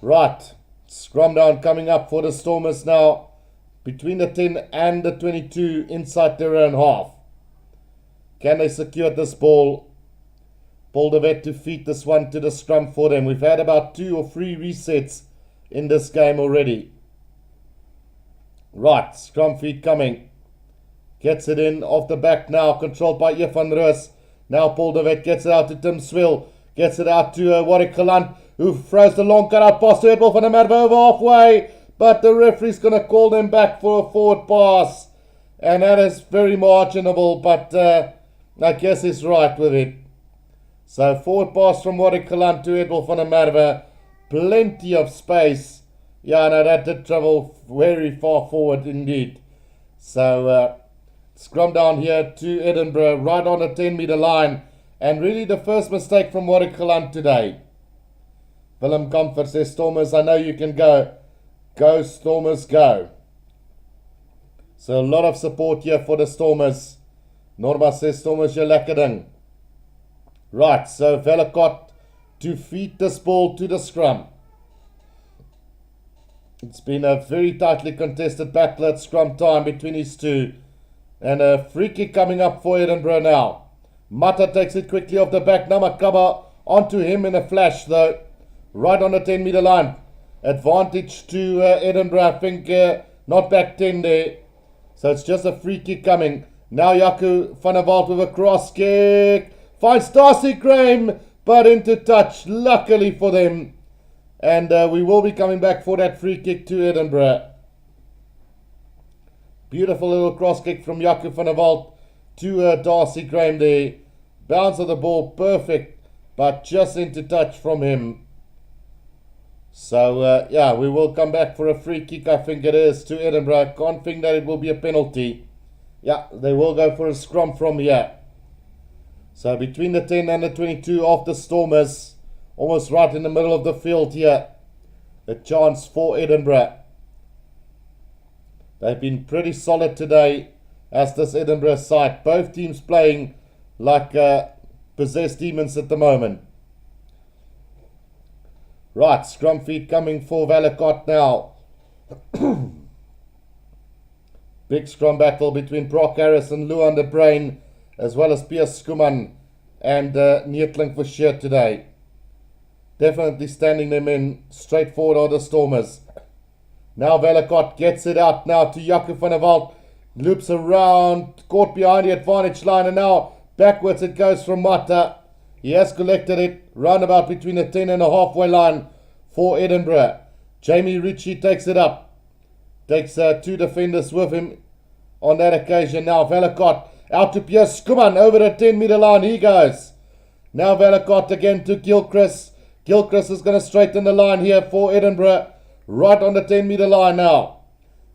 Right, scrum down coming up for the Stormers now. Between the 10 and the 22 inside their own half. Can they secure this ball? Paul de Wet to feed this one to the scrum for them. We've had about 2 or 3 resets in this game already. Right, scrum feed coming. Gets it in off the back now, controlled by Van Roos. Now Paul de Wet gets it out to Tim Swill. Gets it out to Warwick Galant, who throws the long cut-out pass to Edward van der Merwe over halfway. But the referee's going to call them back for a forward pass. And that is very marginable, but I guess he's right with it. So forward pass from Warwick Galant to Edward van der Merwe. Plenty of space. Yeah, no, that did travel very far forward indeed. So scrum down here to Edinburgh, right on the 10-meter line. And really the first mistake from Warwick Galant today. Willem Comfort says, Stormers, I know you can go. Go Stormers, go. So a lot of support here for the Stormers. Norma says, Stormers, you're lekker ding. Right, so Valakot to feed this ball to the scrum. It's been a very tightly contested battle at scrum time between these two. And a free kick coming up for Edinburgh now. Mata takes it quickly off the back. Namakaba onto him in a flash though. Right on the 10-meter line. Advantage to Edinburgh. I think not back 10 there. So it's just a free kick coming. Now Jaco van der Walt with a cross kick. Finds Darcy Graham, but into touch, luckily for them. And we will be coming back for that free kick to Edinburgh. Beautiful little cross kick from Jaco van der Walt to Darcy Graham there. Bounce of the ball, perfect, but just into touch from him. So, yeah, we will come back for a free kick, I think it is, to Edinburgh. Can't think that it will be a penalty. Yeah, they will go for a scrum from here. So, between the 10 and the 22 of the Stormers, almost right in the middle of the field here. A chance for Edinburgh. They've been pretty solid today as this Edinburgh side. Both teams playing like possessed demons at the moment. Right, scrum feed coming for Valakot now. Big scrum battle between Brock Harris and Luan de Bruin, as well as Piers Skuman and Neertlink Verscheer today. Definitely standing them in. Straightforward are the Stormers. Now Valakot gets it out now to Jaco van der Walt. Loops around, caught behind the advantage line, and now backwards it goes from Mata. He has collected it, roundabout between the 10 and the halfway line for Edinburgh. Jamie Ritchie takes it up. Takes two defenders with him on that occasion. Now Valakot out to Piers Skuman over the 10-meter line. He goes. Now Valakot again to Gilchrist. Gilchrist is going to straighten the line here for Edinburgh. Right on the 10-meter line now.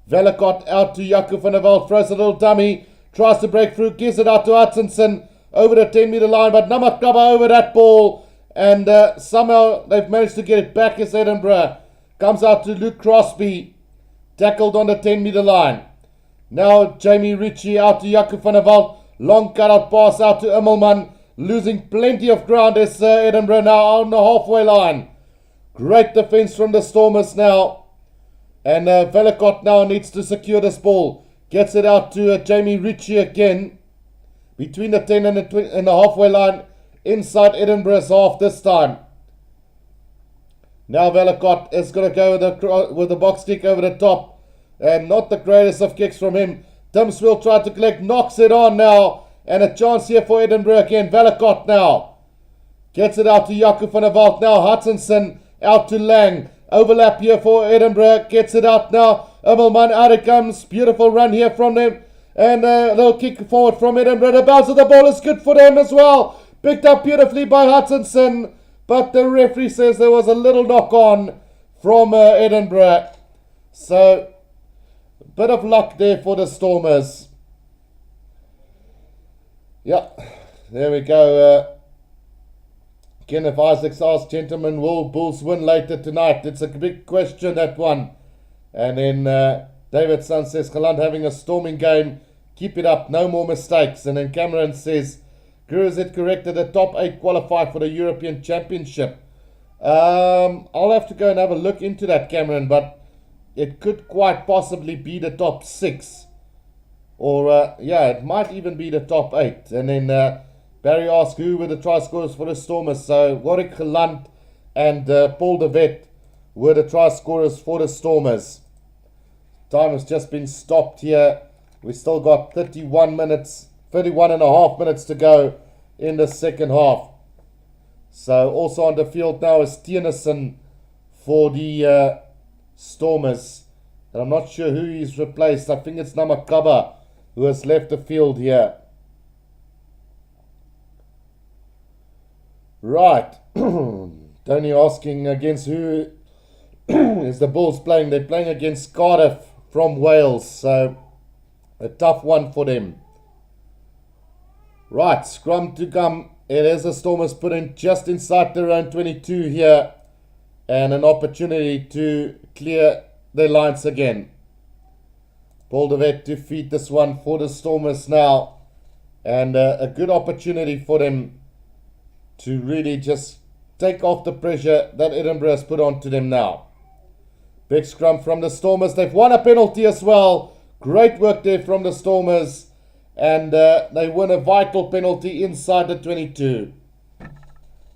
Valakot out to Jaco van der Walt. Throws a little dummy. Tries to break through. Gives it out to Hutchinson over the 10-meter line. But Namakaba over that ball. And somehow they've managed to get it back as Edinburgh. Comes out to Luke Crosby. Tackled on the 10-meter line. Now Jamie Ritchie out to Jaco van der Walt. Long cutout pass out to Immelman. Losing plenty of ground as Edinburgh now on the halfway line. Great defense from the Stormers now. And Valakot now needs to secure this ball. Gets it out to Jamie Ritchie again. Between the 10 and the halfway line. Inside Edinburgh's half this time. Now Valakot is going to go with the box kick over the top. And not the greatest of kicks from him. Timswell tried to collect. Knocks it on now. And a chance here for Edinburgh again. Valakot now. Gets it out to Jaco van der Walt now. Hutchinson out to Lang. Overlap here for Edinburgh. Gets it out now. Immelman out it comes. Beautiful run here from them. And a little kick forward from Edinburgh. The bounce of the ball is good for them as well. Picked up beautifully by Hutchinson. But the referee says there was a little knock on from Edinburgh. So, a bit of luck there for the Stormers. Yeah, there we go. Kenneth Isaacs asked, gentlemen, will Bulls win later tonight? It's a big question, that one. And then David Sun says, Galant having a storming game. Keep it up, no more mistakes. And then Cameron says, Guru, is it correct that the top 8 qualify for the European Championship? I'll have to go and have a look into that, Cameron, but it could quite possibly be the top 6. Or, yeah, it might even be the top 8. And then Barry asked who were the try scorers for the Stormers. So Warwick Gelant and Paul de Wet were the try scorers for the Stormers. Time has just been stopped here. We still got 31 and a half minutes to go in the second half. So also on the field now is Tienerson for the Stormers. And I'm not sure who he's replaced. I think it's Namakaba who has left the field here. Right. Tony asking against who is the Bulls playing. They're playing against Cardiff from Wales. So a tough one for them. Right. Scrum to come. It is the Stormers put in just inside their own 22 here. And an opportunity to clear their lines again. Paul de Wet to feed this one for the Stormers now. And a good opportunity for them to really just take off the pressure that Edinburgh has put onto them now. Big scrum from the Stormers. They've won a penalty as well. Great work there from the Stormers. And they win a vital penalty inside the 22.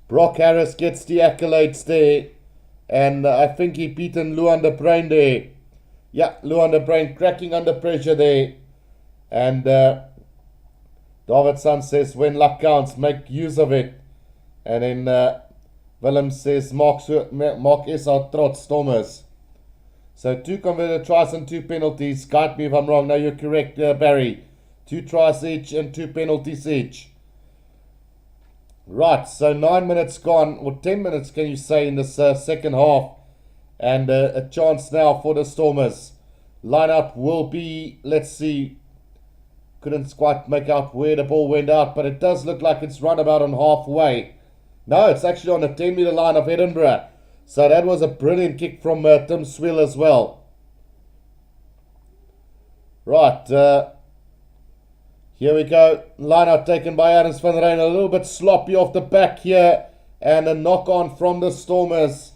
Brock Harris gets the accolades there And I think he beaten Luan de Bruin there. Yeah, Luan de Bruin cracking under pressure there. And Davidson says, when luck counts, make use of it. And then Willem says, Mark is our trot Stormers. So 2 converted tries and 2 penalties. Guide me if I'm wrong. No, you're correct, Barry. 2 tries each and 2 penalties each. Right, so 9 minutes gone, or 10 minutes can you say, in this second half. And a chance now for the Stormers. Lineup will be, let's see, couldn't quite make out where the ball went out, but it does look like it's run about on halfway. No, it's actually on the 10-meter line of Edinburgh. So that was a brilliant kick from Tim Swill as well. Right, here we go. Line out taken by Adams van Rijn. A little bit sloppy off the back here. And a knock on from the Stormers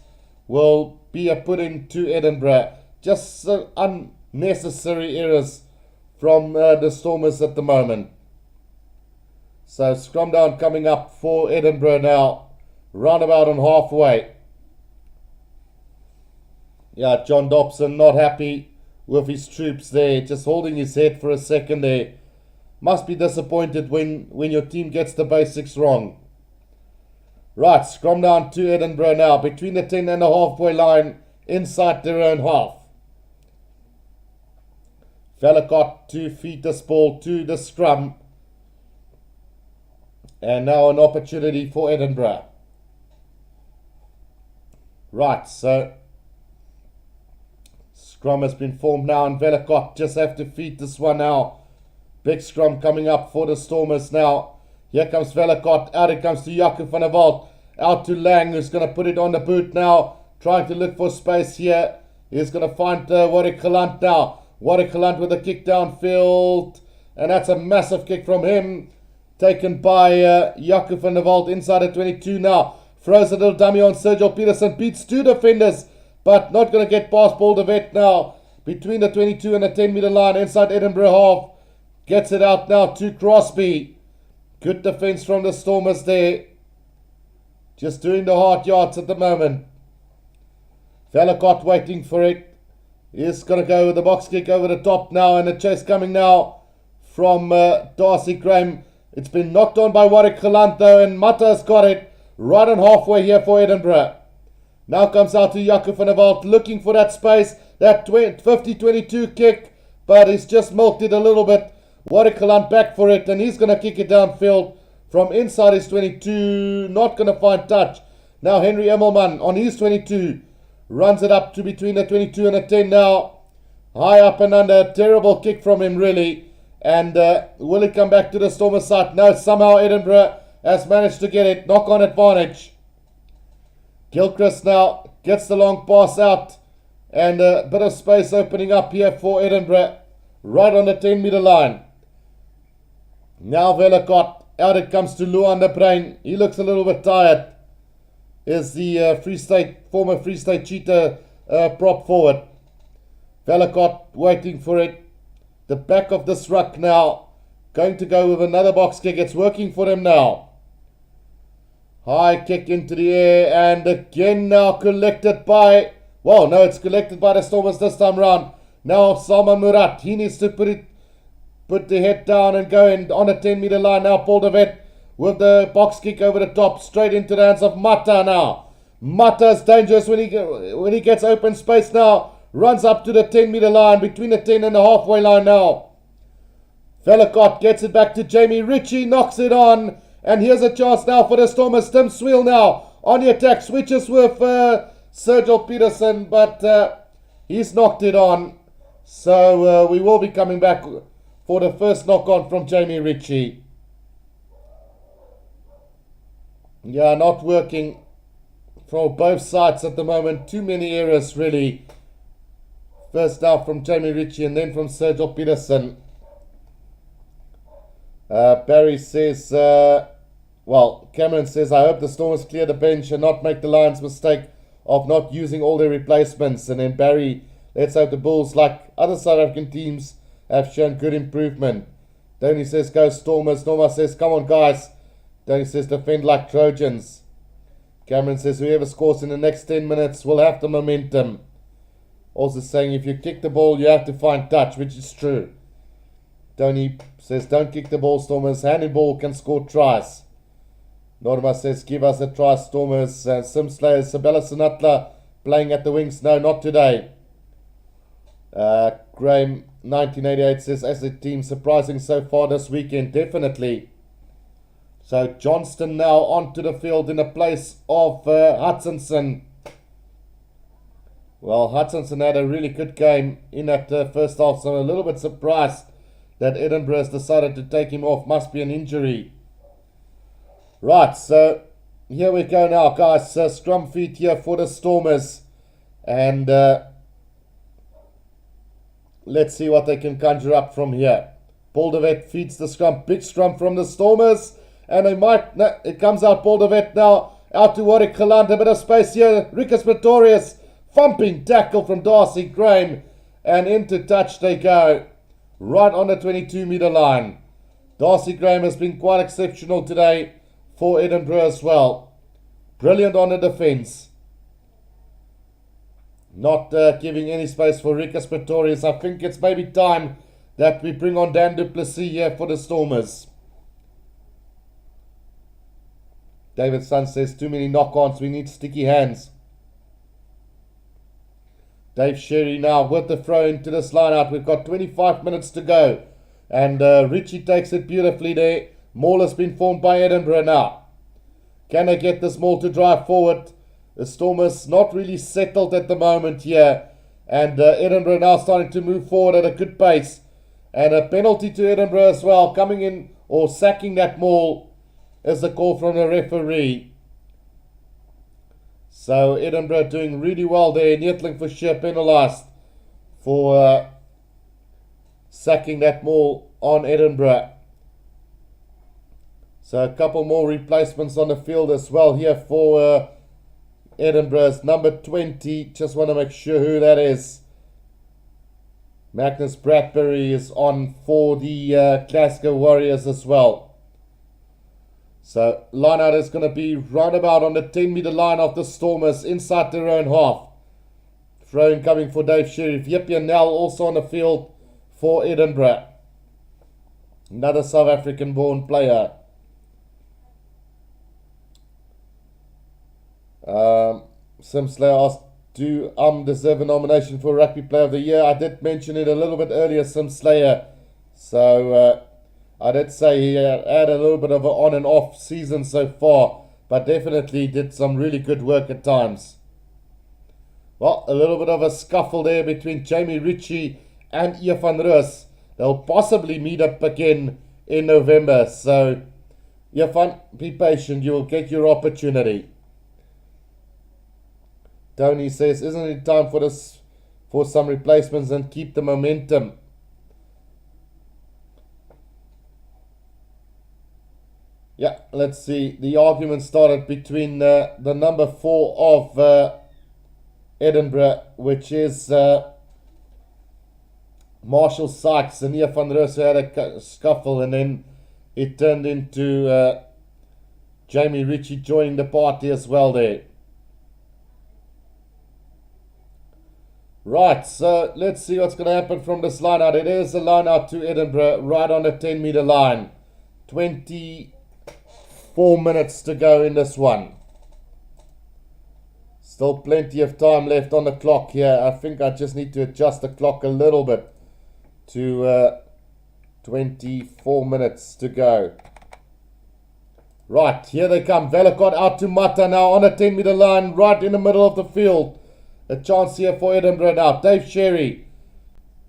will be a put into Edinburgh. Just unnecessary errors from the Stormers at the moment. So scrum down coming up for Edinburgh now. Roundabout on halfway. Yeah, John Dobson not happy with his troops there. Just holding his head for a second there. Must be disappointed when your team gets the basics wrong. Right, scrum down to Edinburgh now. Between the 10 and the halfway line. Inside their own half. Vellacott to feed this ball to the scrum. And now an opportunity for Edinburgh. Right, so scrum has been formed now, and Vellacott just have to feed this one now. Big scrum coming up for the Stormers now. Here comes Vellacott. Out it comes to Jacob van der Walt. Out to Lang, who's going to put it on the boot now. Trying to look for space here. He's going to find Warwick Gelant now. Warwick Gelant with a kick downfield. And that's a massive kick from him. Taken by Jacob van der Walt inside the 22 now. Throws a little dummy on Sergio Peterson. Beats 2 defenders. But not going to get past Paul de Wet now. Between the 22 and the 10-meter line inside Edinburgh half. Gets it out now to Crosby. Good defense from the Stormers there. Just doing the hard yards at the moment. Vellacott waiting for it. He's going to go with the box kick over the top now. And the chase coming now from Darcy Graham. It's been knocked on by Warwick Gelant though. And Mata's got it right on halfway here for Edinburgh. Now comes out to Jacob van der Walt. Looking for that space. That 50-22 kick. But he's just milked it a little bit. Warwick Gelant back for it, and he's going to kick it downfield from inside his 22. Not going to find touch. Now Henry Emmelman on his 22. Runs it up to between the 22 and the 10 now. High up and under. Terrible kick from him, really. And will it come back to the Stormers side? No, somehow Edinburgh has managed to get it. Knock on advantage. Gilchrist now gets the long pass out. And a bit of space opening up here for Edinburgh. Right on the 10-meter line. Now Vellacott. Out it comes to Luan de Bruin. He looks a little bit tired. Is the former Free State Cheetah prop forward. Vellacott waiting for it. The back of this ruck now. Going to go with another box kick. It's working for them now. High kick into the air. And again now collected by... Well, no, it's collected by the Stormers this time round. Now Salman Murat. He needs to put the head down and go in on the 10-meter line now. Paul de Wet with the box kick over the top. Straight into the hands of Mata now. Mata's dangerous when he gets open space now. Runs up to the 10-meter line. Between the 10 and the halfway line now. Vellacott gets it back to Jamie Ritchie. Knocks it on. And here's a chance now for the Stormers. Tim Swill now on the attack. Switches with Sergio Peterson. But he's knocked it on. So we will be coming back for the first knock on from Jamie Ritchie. Yeah, not working for both sides at the moment. Too many errors really. First down from Jamie Ritchie and then from Sergio Peterson. Barry says, Cameron says, I hope the Stormers clear the bench and not make the Lions' mistake of not using all their replacements. And then Barry, let's hope the Bulls, like other South African teams, have shown good improvement. Tony says, go Stormers. Norma says, come on guys. Tony says, defend like Trojans. Cameron says whoever scores in the next 10 minutes will have the momentum. Also saying if you kick the ball, you have to find touch, which is true. Tony says don't kick the ball, Stormers. Handball can score tries. Norma says give us a try, Stormers. Simslayer, Sabella Sinatla playing at the wings. No, not today. Graham 1988 says as a team surprising so far this weekend. Definitely. So Johnston now onto the field in the place of Hutchinson. Well, Hutchinson had a really good game in that first half, so I'm a little bit surprised that Edinburgh has decided to take him off. Must be an injury. Right, so here we go now, guys. Scrum feet here for the Stormers. And let's see what they can conjure up from here. Baldervet feeds the scrum. Big scrum from the Stormers. And they might, no, it comes out Baldervet now. Out to Warwick Galant, a bit of space here. Ricus Pretorius, thumping tackle from Darcy Graham. And into touch they go. Right on the 22-meter line. Darcy Graham has been quite exceptional today for Edinburgh as well. Brilliant on the defence. Not giving any space for Ricus Pretorius. I think it's maybe time that we bring on Dan du Plessis here for the Stormers. David Sun says too many knock-ons. We need sticky hands. Dave Sherry now with the throw into this line out. We've got 25 minutes to go. And Richie takes it beautifully there. Maul has been formed by Edinburgh now. Can they get this maul to drive forward? The Stormers not really settled at the moment here. And Edinburgh now starting to move forward at a good pace. And a penalty to Edinburgh as well. Coming in or sacking that maul is the call from the referee. So Edinburgh doing really well there. Neetling for sure penalised for sacking that maul on Edinburgh. So a couple more replacements on the field as well here for Edinburgh's number 20. Just want to make sure who that is. Magnus Bradbury is on for the Glasgow Warriors as well. So line out is going to be right about on the 10-meter line of the Stormers inside their own half. Throwing coming for Dave Sheriff. Yip Nell also on the field for Edinburgh. Another South African born player. Simslayer asked, do deserve a nomination for Rugby Player of the Year? I did mention it a little bit earlier, Simslayer. So I did say he had a little bit of an on and off season so far, but definitely did some really good work at times. Well, a little bit of a scuffle there between Jamie Ritchie and Ian van Roos. They'll possibly meet up again in November. So, Ian, be patient. You will get your opportunity. Tony says, isn't it time for some replacements and keep the momentum? Yeah, let's see. The argument started between the number 4 of Edinburgh, which is Marshall Sykes and Ian van Roos, who had a scuffle, and then it turned into Jamie Ritchie joining the party as well there. Right, so let's see what's going to happen from this line out. It is a line out to Edinburgh right on the 10-meter line. 24 minutes to go in this one. Still plenty of time left on the clock here. I think I just need to adjust the clock a little bit to 24 minutes to go. Right, here they come. Velikot out to Mata now on the 10-meter line right in the middle of the field. A chance here for Edinburgh now. Dave Sherry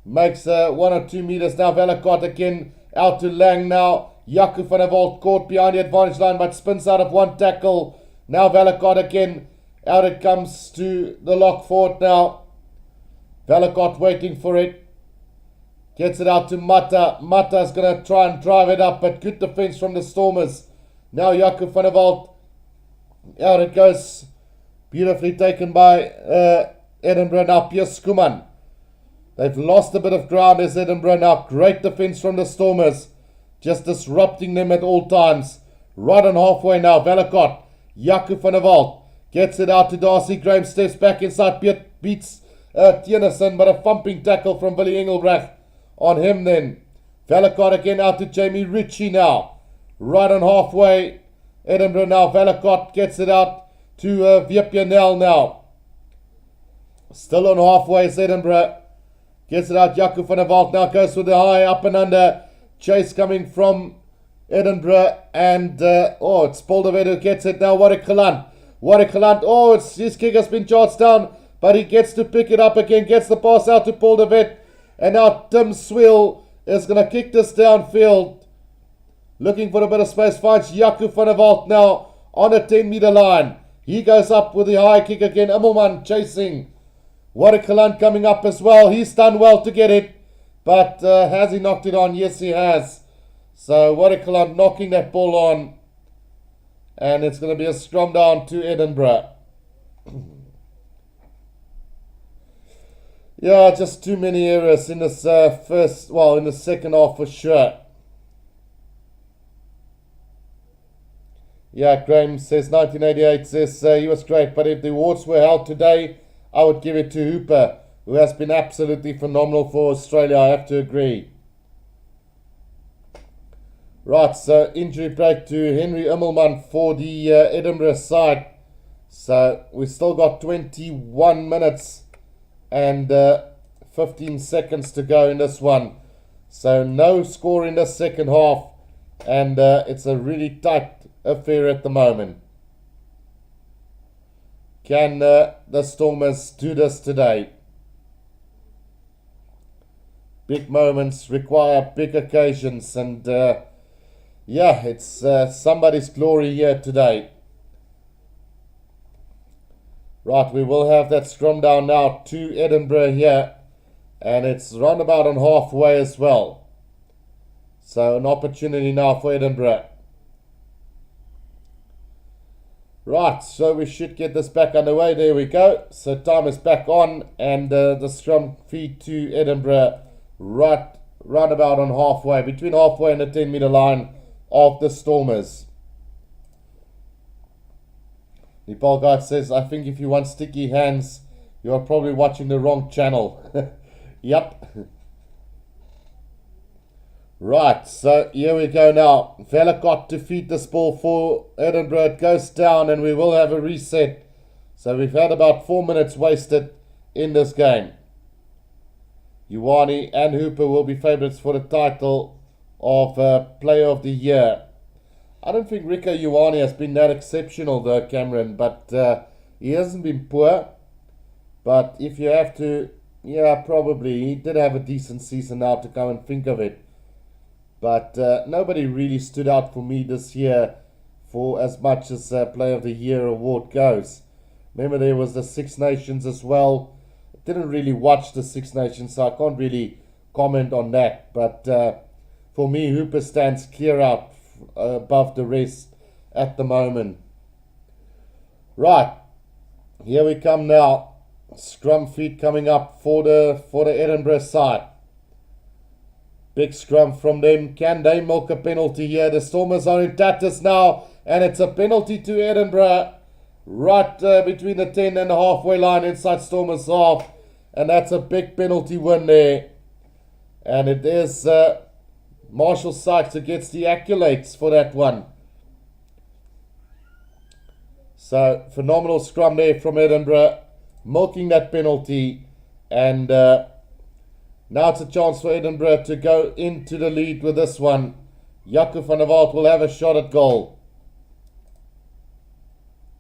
makes 1 or 2 meters now. Velikot again out to Lang now. Jaco van der Walt caught behind the advantage line but spins out of one tackle. Now Velikot again. Out it comes to the lock forward now. Velikot waiting for it. Gets it out to Mata. Mata's going to try and drive it up, but good defense from the Stormers. Now Jaco van der Walt. Out it goes. Beautifully taken by Edinburgh now. Piers Skuman. They've lost a bit of ground as Edinburgh now. Great defense from the Stormers. Just disrupting them at all times. Right on halfway now. Velikot. Jaco van der Walt. Gets it out to Darcy. Graham steps back inside. Beats Tienerson, but a thumping tackle from Billy Engelbrecht on him then. Valakot again out to Jamie Ritchie now. Right on halfway. Edinburgh now. Valakot gets it out to Viepianel now. Still on halfway is Edinburgh. Gets it out. Jaco van der Walt now goes with the high up and under. Chase coming from Edinburgh. And, it's Poldervet who gets it now. Warwick-Gelant. Oh, his kick has been charged down. But he gets to pick it up again. Gets the pass out to Poldervet. And now Tim Swill is going to kick this downfield. Looking for a bit of space. Finds Jaco van der Walt now on a 10-meter line. He goes up with the high kick again. Immelman chasing. Warwick-Gelant coming up as well. He's done well to get it. But has he knocked it on? Yes, he has. So Warwick-Gelant knocking that ball on. And it's going to be a scrum down to Edinburgh. Yeah, just too many errors in this in the second half for sure. Yeah, Graham says 1988 says he was great, but if the awards were held today, I would give it to Hooper, who has been absolutely phenomenal for Australia, I have to agree. Right, so injury break to Henry Immelman for the Edinburgh side. So we still got 21 minutes and 15 seconds to go in this one. So no score in the second half, and it's a really tight affair at the moment. Can the Stormers do this today? Big moments require big occasions, and it's somebody's glory here today. Right, we will have that scrum down now to Edinburgh here, and it's roundabout on halfway as well. So an opportunity now for Edinburgh. Right, so we should get this back underway. There we go. So time is back on, and the scrum feed to Edinburgh right about on halfway, between halfway and the 10-meter line of the Stormers. Nepal Guide says, I think if you want sticky hands, you are probably watching the wrong channel. Yep. Right, so here we go now. Valakot to feed this ball for Edinburgh. It goes down and we will have a reset. So we've had about 4 minutes wasted in this game. Ioane and Hooper will be favourites for the title of Player of the Year. I don't think Rico Ioane has been that exceptional though, Cameron, but he hasn't been poor. But if you have to, yeah, probably. He did have a decent season now to come and think of it. But nobody really stood out for me this year for as much as Player of the Year award goes. Remember, there was the Six Nations as well. I didn't really watch the Six Nations, so I can't really comment on that. But for me, Hooper stands clear out above the rest at the moment. Right, here we come now. Scrum feed coming up for the Edinburgh side. Big scrum from them. Can they milk a penalty here? The Stormers are in tatters now, and it's a penalty to Edinburgh right between the 10 and the halfway line inside Stormers half, and that's a big penalty win there. And it is Marshall Sykes who gets the accolades for that one. So phenomenal scrum there from Edinburgh, milking that penalty, and now it's a chance for Edinburgh to go into the lead with this one. Jaco van der Walt will have a shot at goal.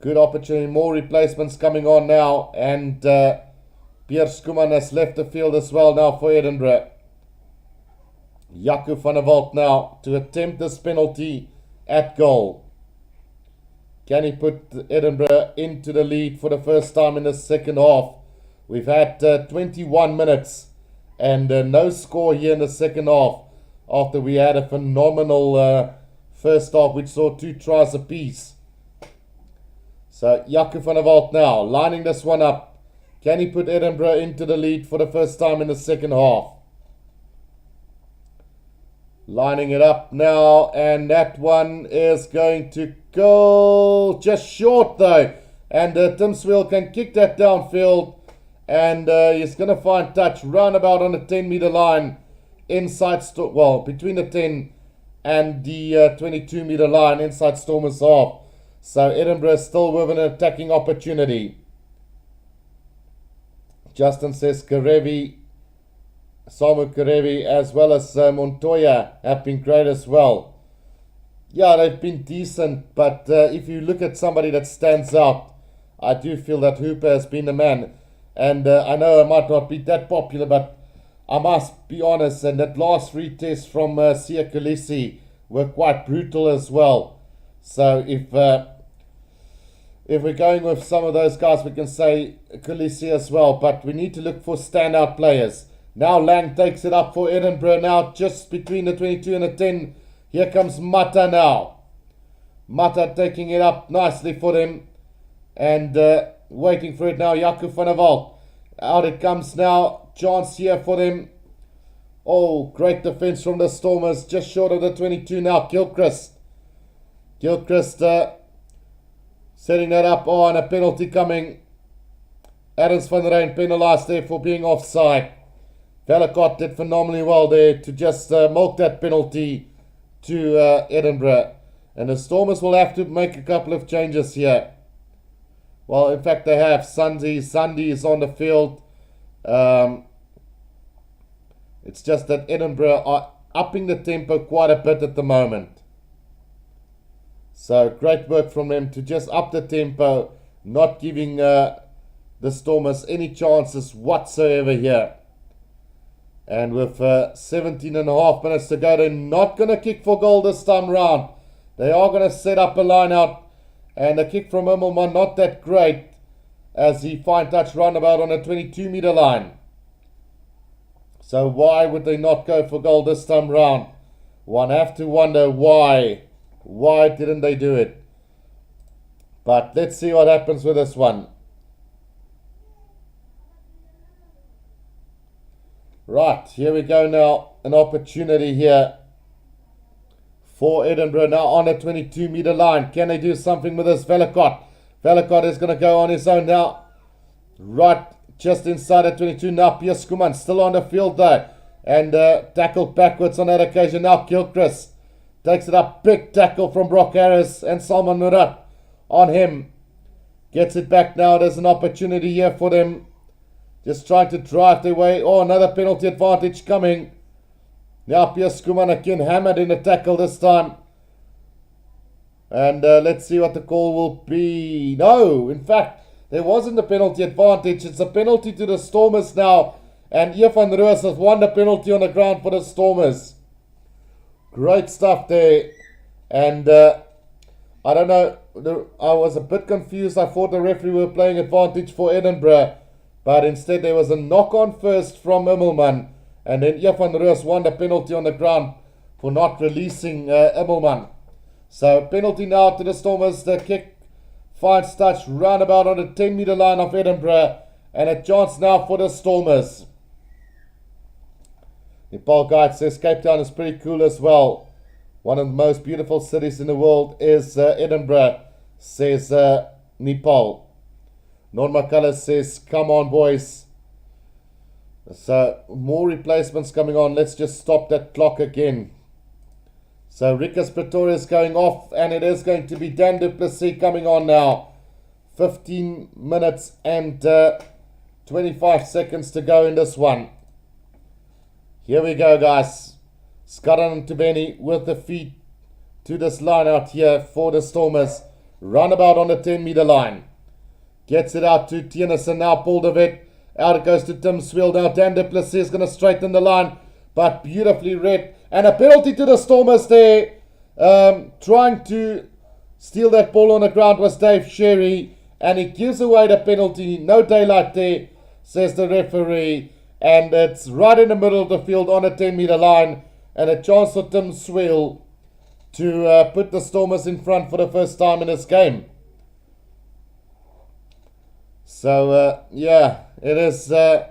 Good opportunity, more replacements coming on now, and Pierre Skuman has left the field as well now for Edinburgh. Jaco van der Walt now to attempt this penalty at goal. Can he put Edinburgh into the lead for the first time in the second half? We've had 21 minutes and no score here in the second half after we had a phenomenal first half which saw 2 tries apiece. So Jaco van der Walt now lining this one up. Can he put Edinburgh into the lead for the first time in the second half? Lining it up now, and that one is going to go just short though. And Tim Swill can kick that downfield. And he's going to find touch roundabout on the 10-meter line. Inside, between the 10 and the 22-meter line inside Stormers half. So Edinburgh is still with an attacking opportunity. Justin says Karevi, Samu Karevi, as well as Montoya have been great as well. Yeah, they've been decent, but if you look at somebody that stands out, I do feel that Hooper has been the man. And I know I might not be that popular, but I must be honest, and that last three tests from Sia Khaleesi were quite brutal as well. So if we're going with some of those guys, we can say Khaleesi as well, but we need to look for standout players. Now Lang takes it up for Edinburgh now, just between the 22 and the 10. Here comes Mata now. Mata taking it up nicely for them. And waiting for it now, Jaco van der Walt. Out it comes now. Chance here for them. Oh, great defense from the Stormers. Just short of the 22 now. Gilchrist. Setting that up. Oh, and a penalty coming. Adams van der Rijn penalised there for being offside. Velikot did phenomenally well there to just milk that penalty to Edinburgh. And the Stormers will have to make a couple of changes here. Well, in fact, they have. Sunday is on the field. It's just that Edinburgh are upping the tempo quite a bit at the moment. So, great work from them to just up the tempo, not giving the Stormers any chances whatsoever here. And with 17 and a half minutes to go, they're not going to kick for goal this time round. They are going to set up a line out. And a kick from Immelman, not that great, as he fine touch roundabout on the 22-meter line. So why would they not go for goal this time round? One have to wonder why. Why didn't they do it? But let's see what happens with this one. Right, here we go now. An opportunity here for Edinburgh now on the 22-meter line. Can they do something with this? Velikot is going to go on his own now. Right, just inside the 22 now. Piers Skuman still on the field though. And tackled backwards on that occasion. Now Gilchrist takes it up. Big tackle from Brock Harris and Salman Murat on him. Gets it back now. There's an opportunity here for them. Just trying to drive their way. Oh, another penalty advantage coming. Now Piers Skuman again hammered in the tackle this time. And let's see what the call will be. No, in fact, there wasn't a penalty advantage. It's a penalty to the Stormers now. And Ian van Roos has won the penalty on the ground for the Stormers. Great stuff there. And I don't know. I was a bit confused. I thought the referee were playing advantage for Edinburgh. But instead there was a knock-on first from Immelman. And then Ian van Roos won the penalty on the ground for not releasing Immelman. So penalty now to the Stormers. The kick finds touch roundabout on the 10-meter line of Edinburgh. And a chance now for the Stormers. Nepal Guide says Cape Town is pretty cool as well. One of the most beautiful cities in the world is Edinburgh, says Nepal. Norma Cullis says, come on boys. So more replacements coming on. Let's just stop that clock again. So Rickers Pretoria is going off, and it is going to be Dan du Plessis coming on now. 15 minutes and 25 seconds to go in this one. Here we go, guys. Scudden to Benny with the feet to this line out here for the Stormers. Roundabout on the 10-meter line. Gets it out to Tienerson now. Paul de Wet. Out it goes to Tim Swill. Now Dan du Plessis is going to straighten the line. But beautifully read. And a penalty to the Stormers there. Trying to steal that ball on the ground was Dave Sherry. And he gives away the penalty. No daylight there, says the referee. And it's right in the middle of the field on a 10-meter line. And a chance for Tim Swill to put the Stormers in front for the first time in this game. So, yeah, it is... well,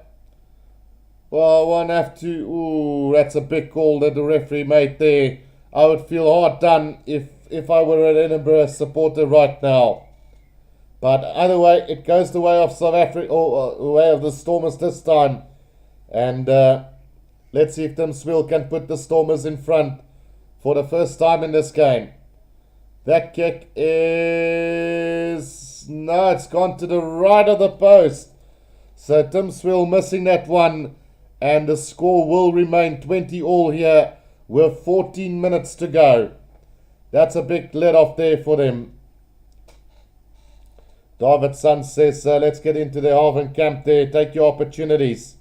one have to... Ooh, that's a big call that the referee made there. I would feel hard done if I were an Edinburgh supporter right now. But either way, it goes the way of South Africa, or way of the Stormers this time. And let's see if Tim Swill can put the Stormers in front for the first time in this game. That kick is... no, it's gone to the right of the post. So Tim Swill missing that one. And the score will remain 20-all here with 14 minutes to go. That's a big let off there for them. Davidson says, let's get into the half camp there. Take your opportunities.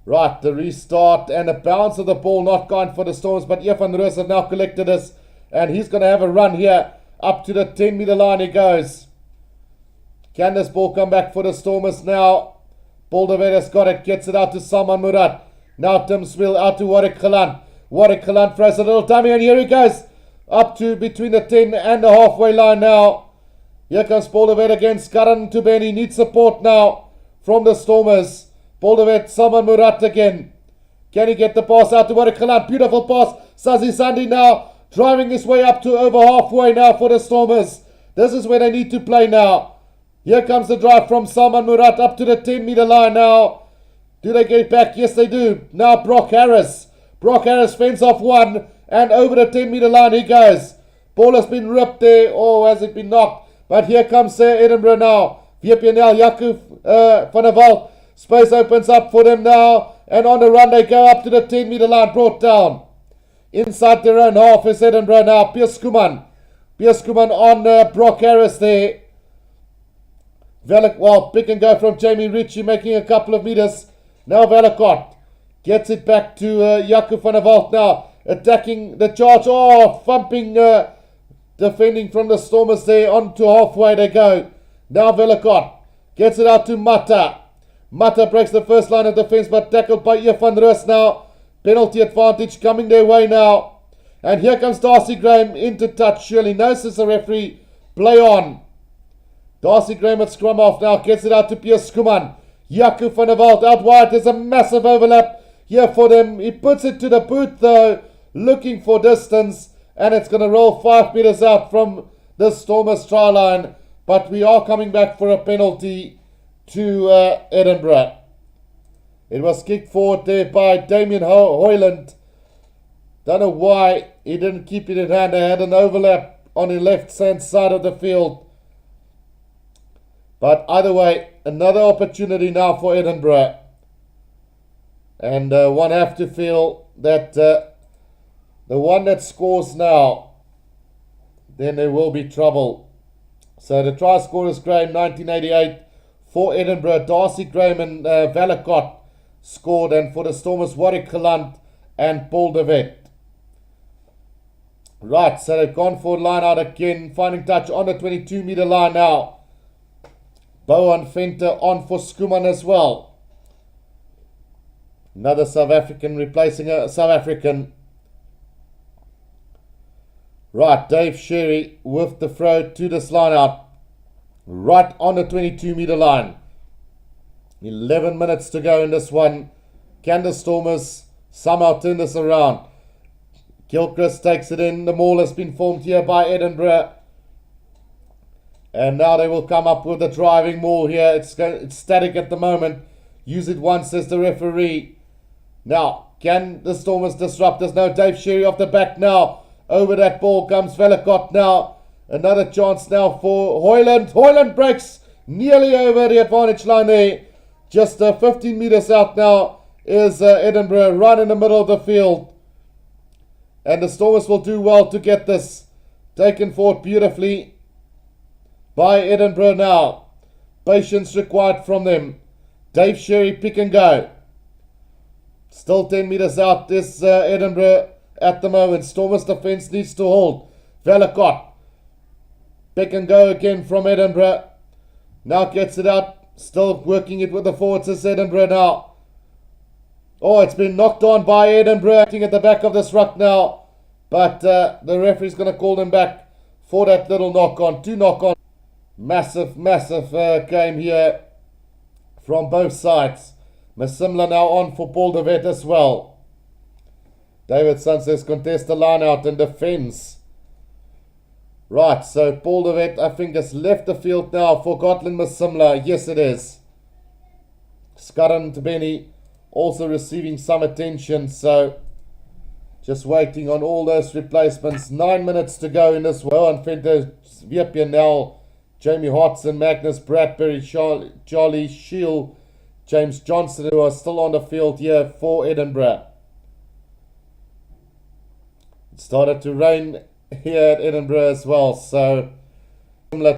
Right, the restart and a bounce of the ball, not kind for the Stormers, but Van Roos have now collected this, and he's going to have a run here. Up to the 10-meter line he goes. Can this ball come back for the Stormers now? Balderweir's got it, gets it out to Salman Murad. Now Tim Swill out to Warwick Galant. Warwick Galant throws a little dummy, and here he goes. Up to between the 10 and the halfway line now. Here comes Balderweir against Karan Tubeni. Needs support now from the Stormers. Balderweir, Salman Murad again. Can he get the pass out to Warwick Galant? Beautiful pass. Sazi Sandi now driving his way up to over halfway now for the Stormers. This is where they need to play now. Here comes the drive from Salman Murad up to the 10-meter line now. Do they get it back? Yes, they do. Now Brock Harris. Brock Harris fends off one, and over the 10-meter line he goes. Ball has been ripped there. Oh, has it been knocked? But here comes Edinburgh now. VPNL, Jakub van der Walt. Space opens up for them now. And on the run they go up to the 10-meter line, brought down. Inside their own half is Edinburgh now. Piers Kuman. Piers Kuman on Brock Harris there. Well, pick and go from Jamie Ritchie, making a couple of meters. Now Valakot gets it back to Jakub van der Walt now. Attacking the charge. Oh, thumping, defending from the Stormers there. On to halfway they go. Now Valakot gets it out to Mata. Mata breaks the first line of defense, but tackled by Van Roos now. Penalty advantage coming their way now. And here comes Darcy Graham into touch. Surely notices the referee. Play on. Darcy Graham at scrum off now. Gets it out to Piers Kuman. Jakub van der Walt out wide. There's a massive overlap here for them. He puts it to the boot though. Looking for distance. And it's going to roll 5 meters out from the Stormers try line. But we are coming back for a penalty to Edinburgh. It was kicked forward there by Damien Hoyland. Don't know why he didn't keep it in hand. They had an overlap on the left-hand side of the field. But either way, another opportunity now for Edinburgh. And one have to feel that the one that scores now, then there will be trouble. So the try scorers Graham, 1988. For Edinburgh, Darcy Graham and Valakot scored. And for the Stormers, Warwick Galant and Paul de Wet. Right, so they've gone for line out again. Finding touch on the 22-meter line now. Bohan Venter on for Skuman as well. Another South African replacing a South African. Right, Dave Sherry with the throw to this line out. Right on the 22-meter line. 11 minutes to go in this one. Can the Stormers somehow turn this around? Gilchrist takes it in. The maul has been formed here by Edinburgh. And now they will come up with a driving maul here. It's static at the moment. Use it once, says the referee. Now, can the Stormers disrupt this? No, Dave Sherry off the back now. Over that ball comes Valakot now. Another chance now for Hoyland. Hoyland breaks nearly over the advantage line there. Just 15 meters out now is Edinburgh right in the middle of the field. And the Stormers will do well to get this taken forward beautifully by Edinburgh now. Patience required from them. Dave Sherry pick and go. Still 10 meters out is Edinburgh at the moment. Stormers defense needs to hold. Valakot. Pick and go again from Edinburgh. Now gets it out. Still working it with the forwards is Edinburgh now. Oh, it's been knocked on by Edinburgh. Acting at the back of this ruck now. But the referee's going to call them back for that little knock on. 2 knock on. Massive game here from both sides. Masimla now on for Paul de Wet as well. David says contest the line out and defends. Right, so Paul de Wet, I think, has left the field now for Gotland Masimla. Yes, it is. Skarran Tabeni also receiving some attention, so just waiting on all those replacements. 9 minutes to go in this one. Venter, Viepionel, Jamie Hodson, Magnus Bradbury, Charlie Shield, James Johnson, who are still on the field here for Edinburgh. It started to rain here at Edinburgh as well, so similar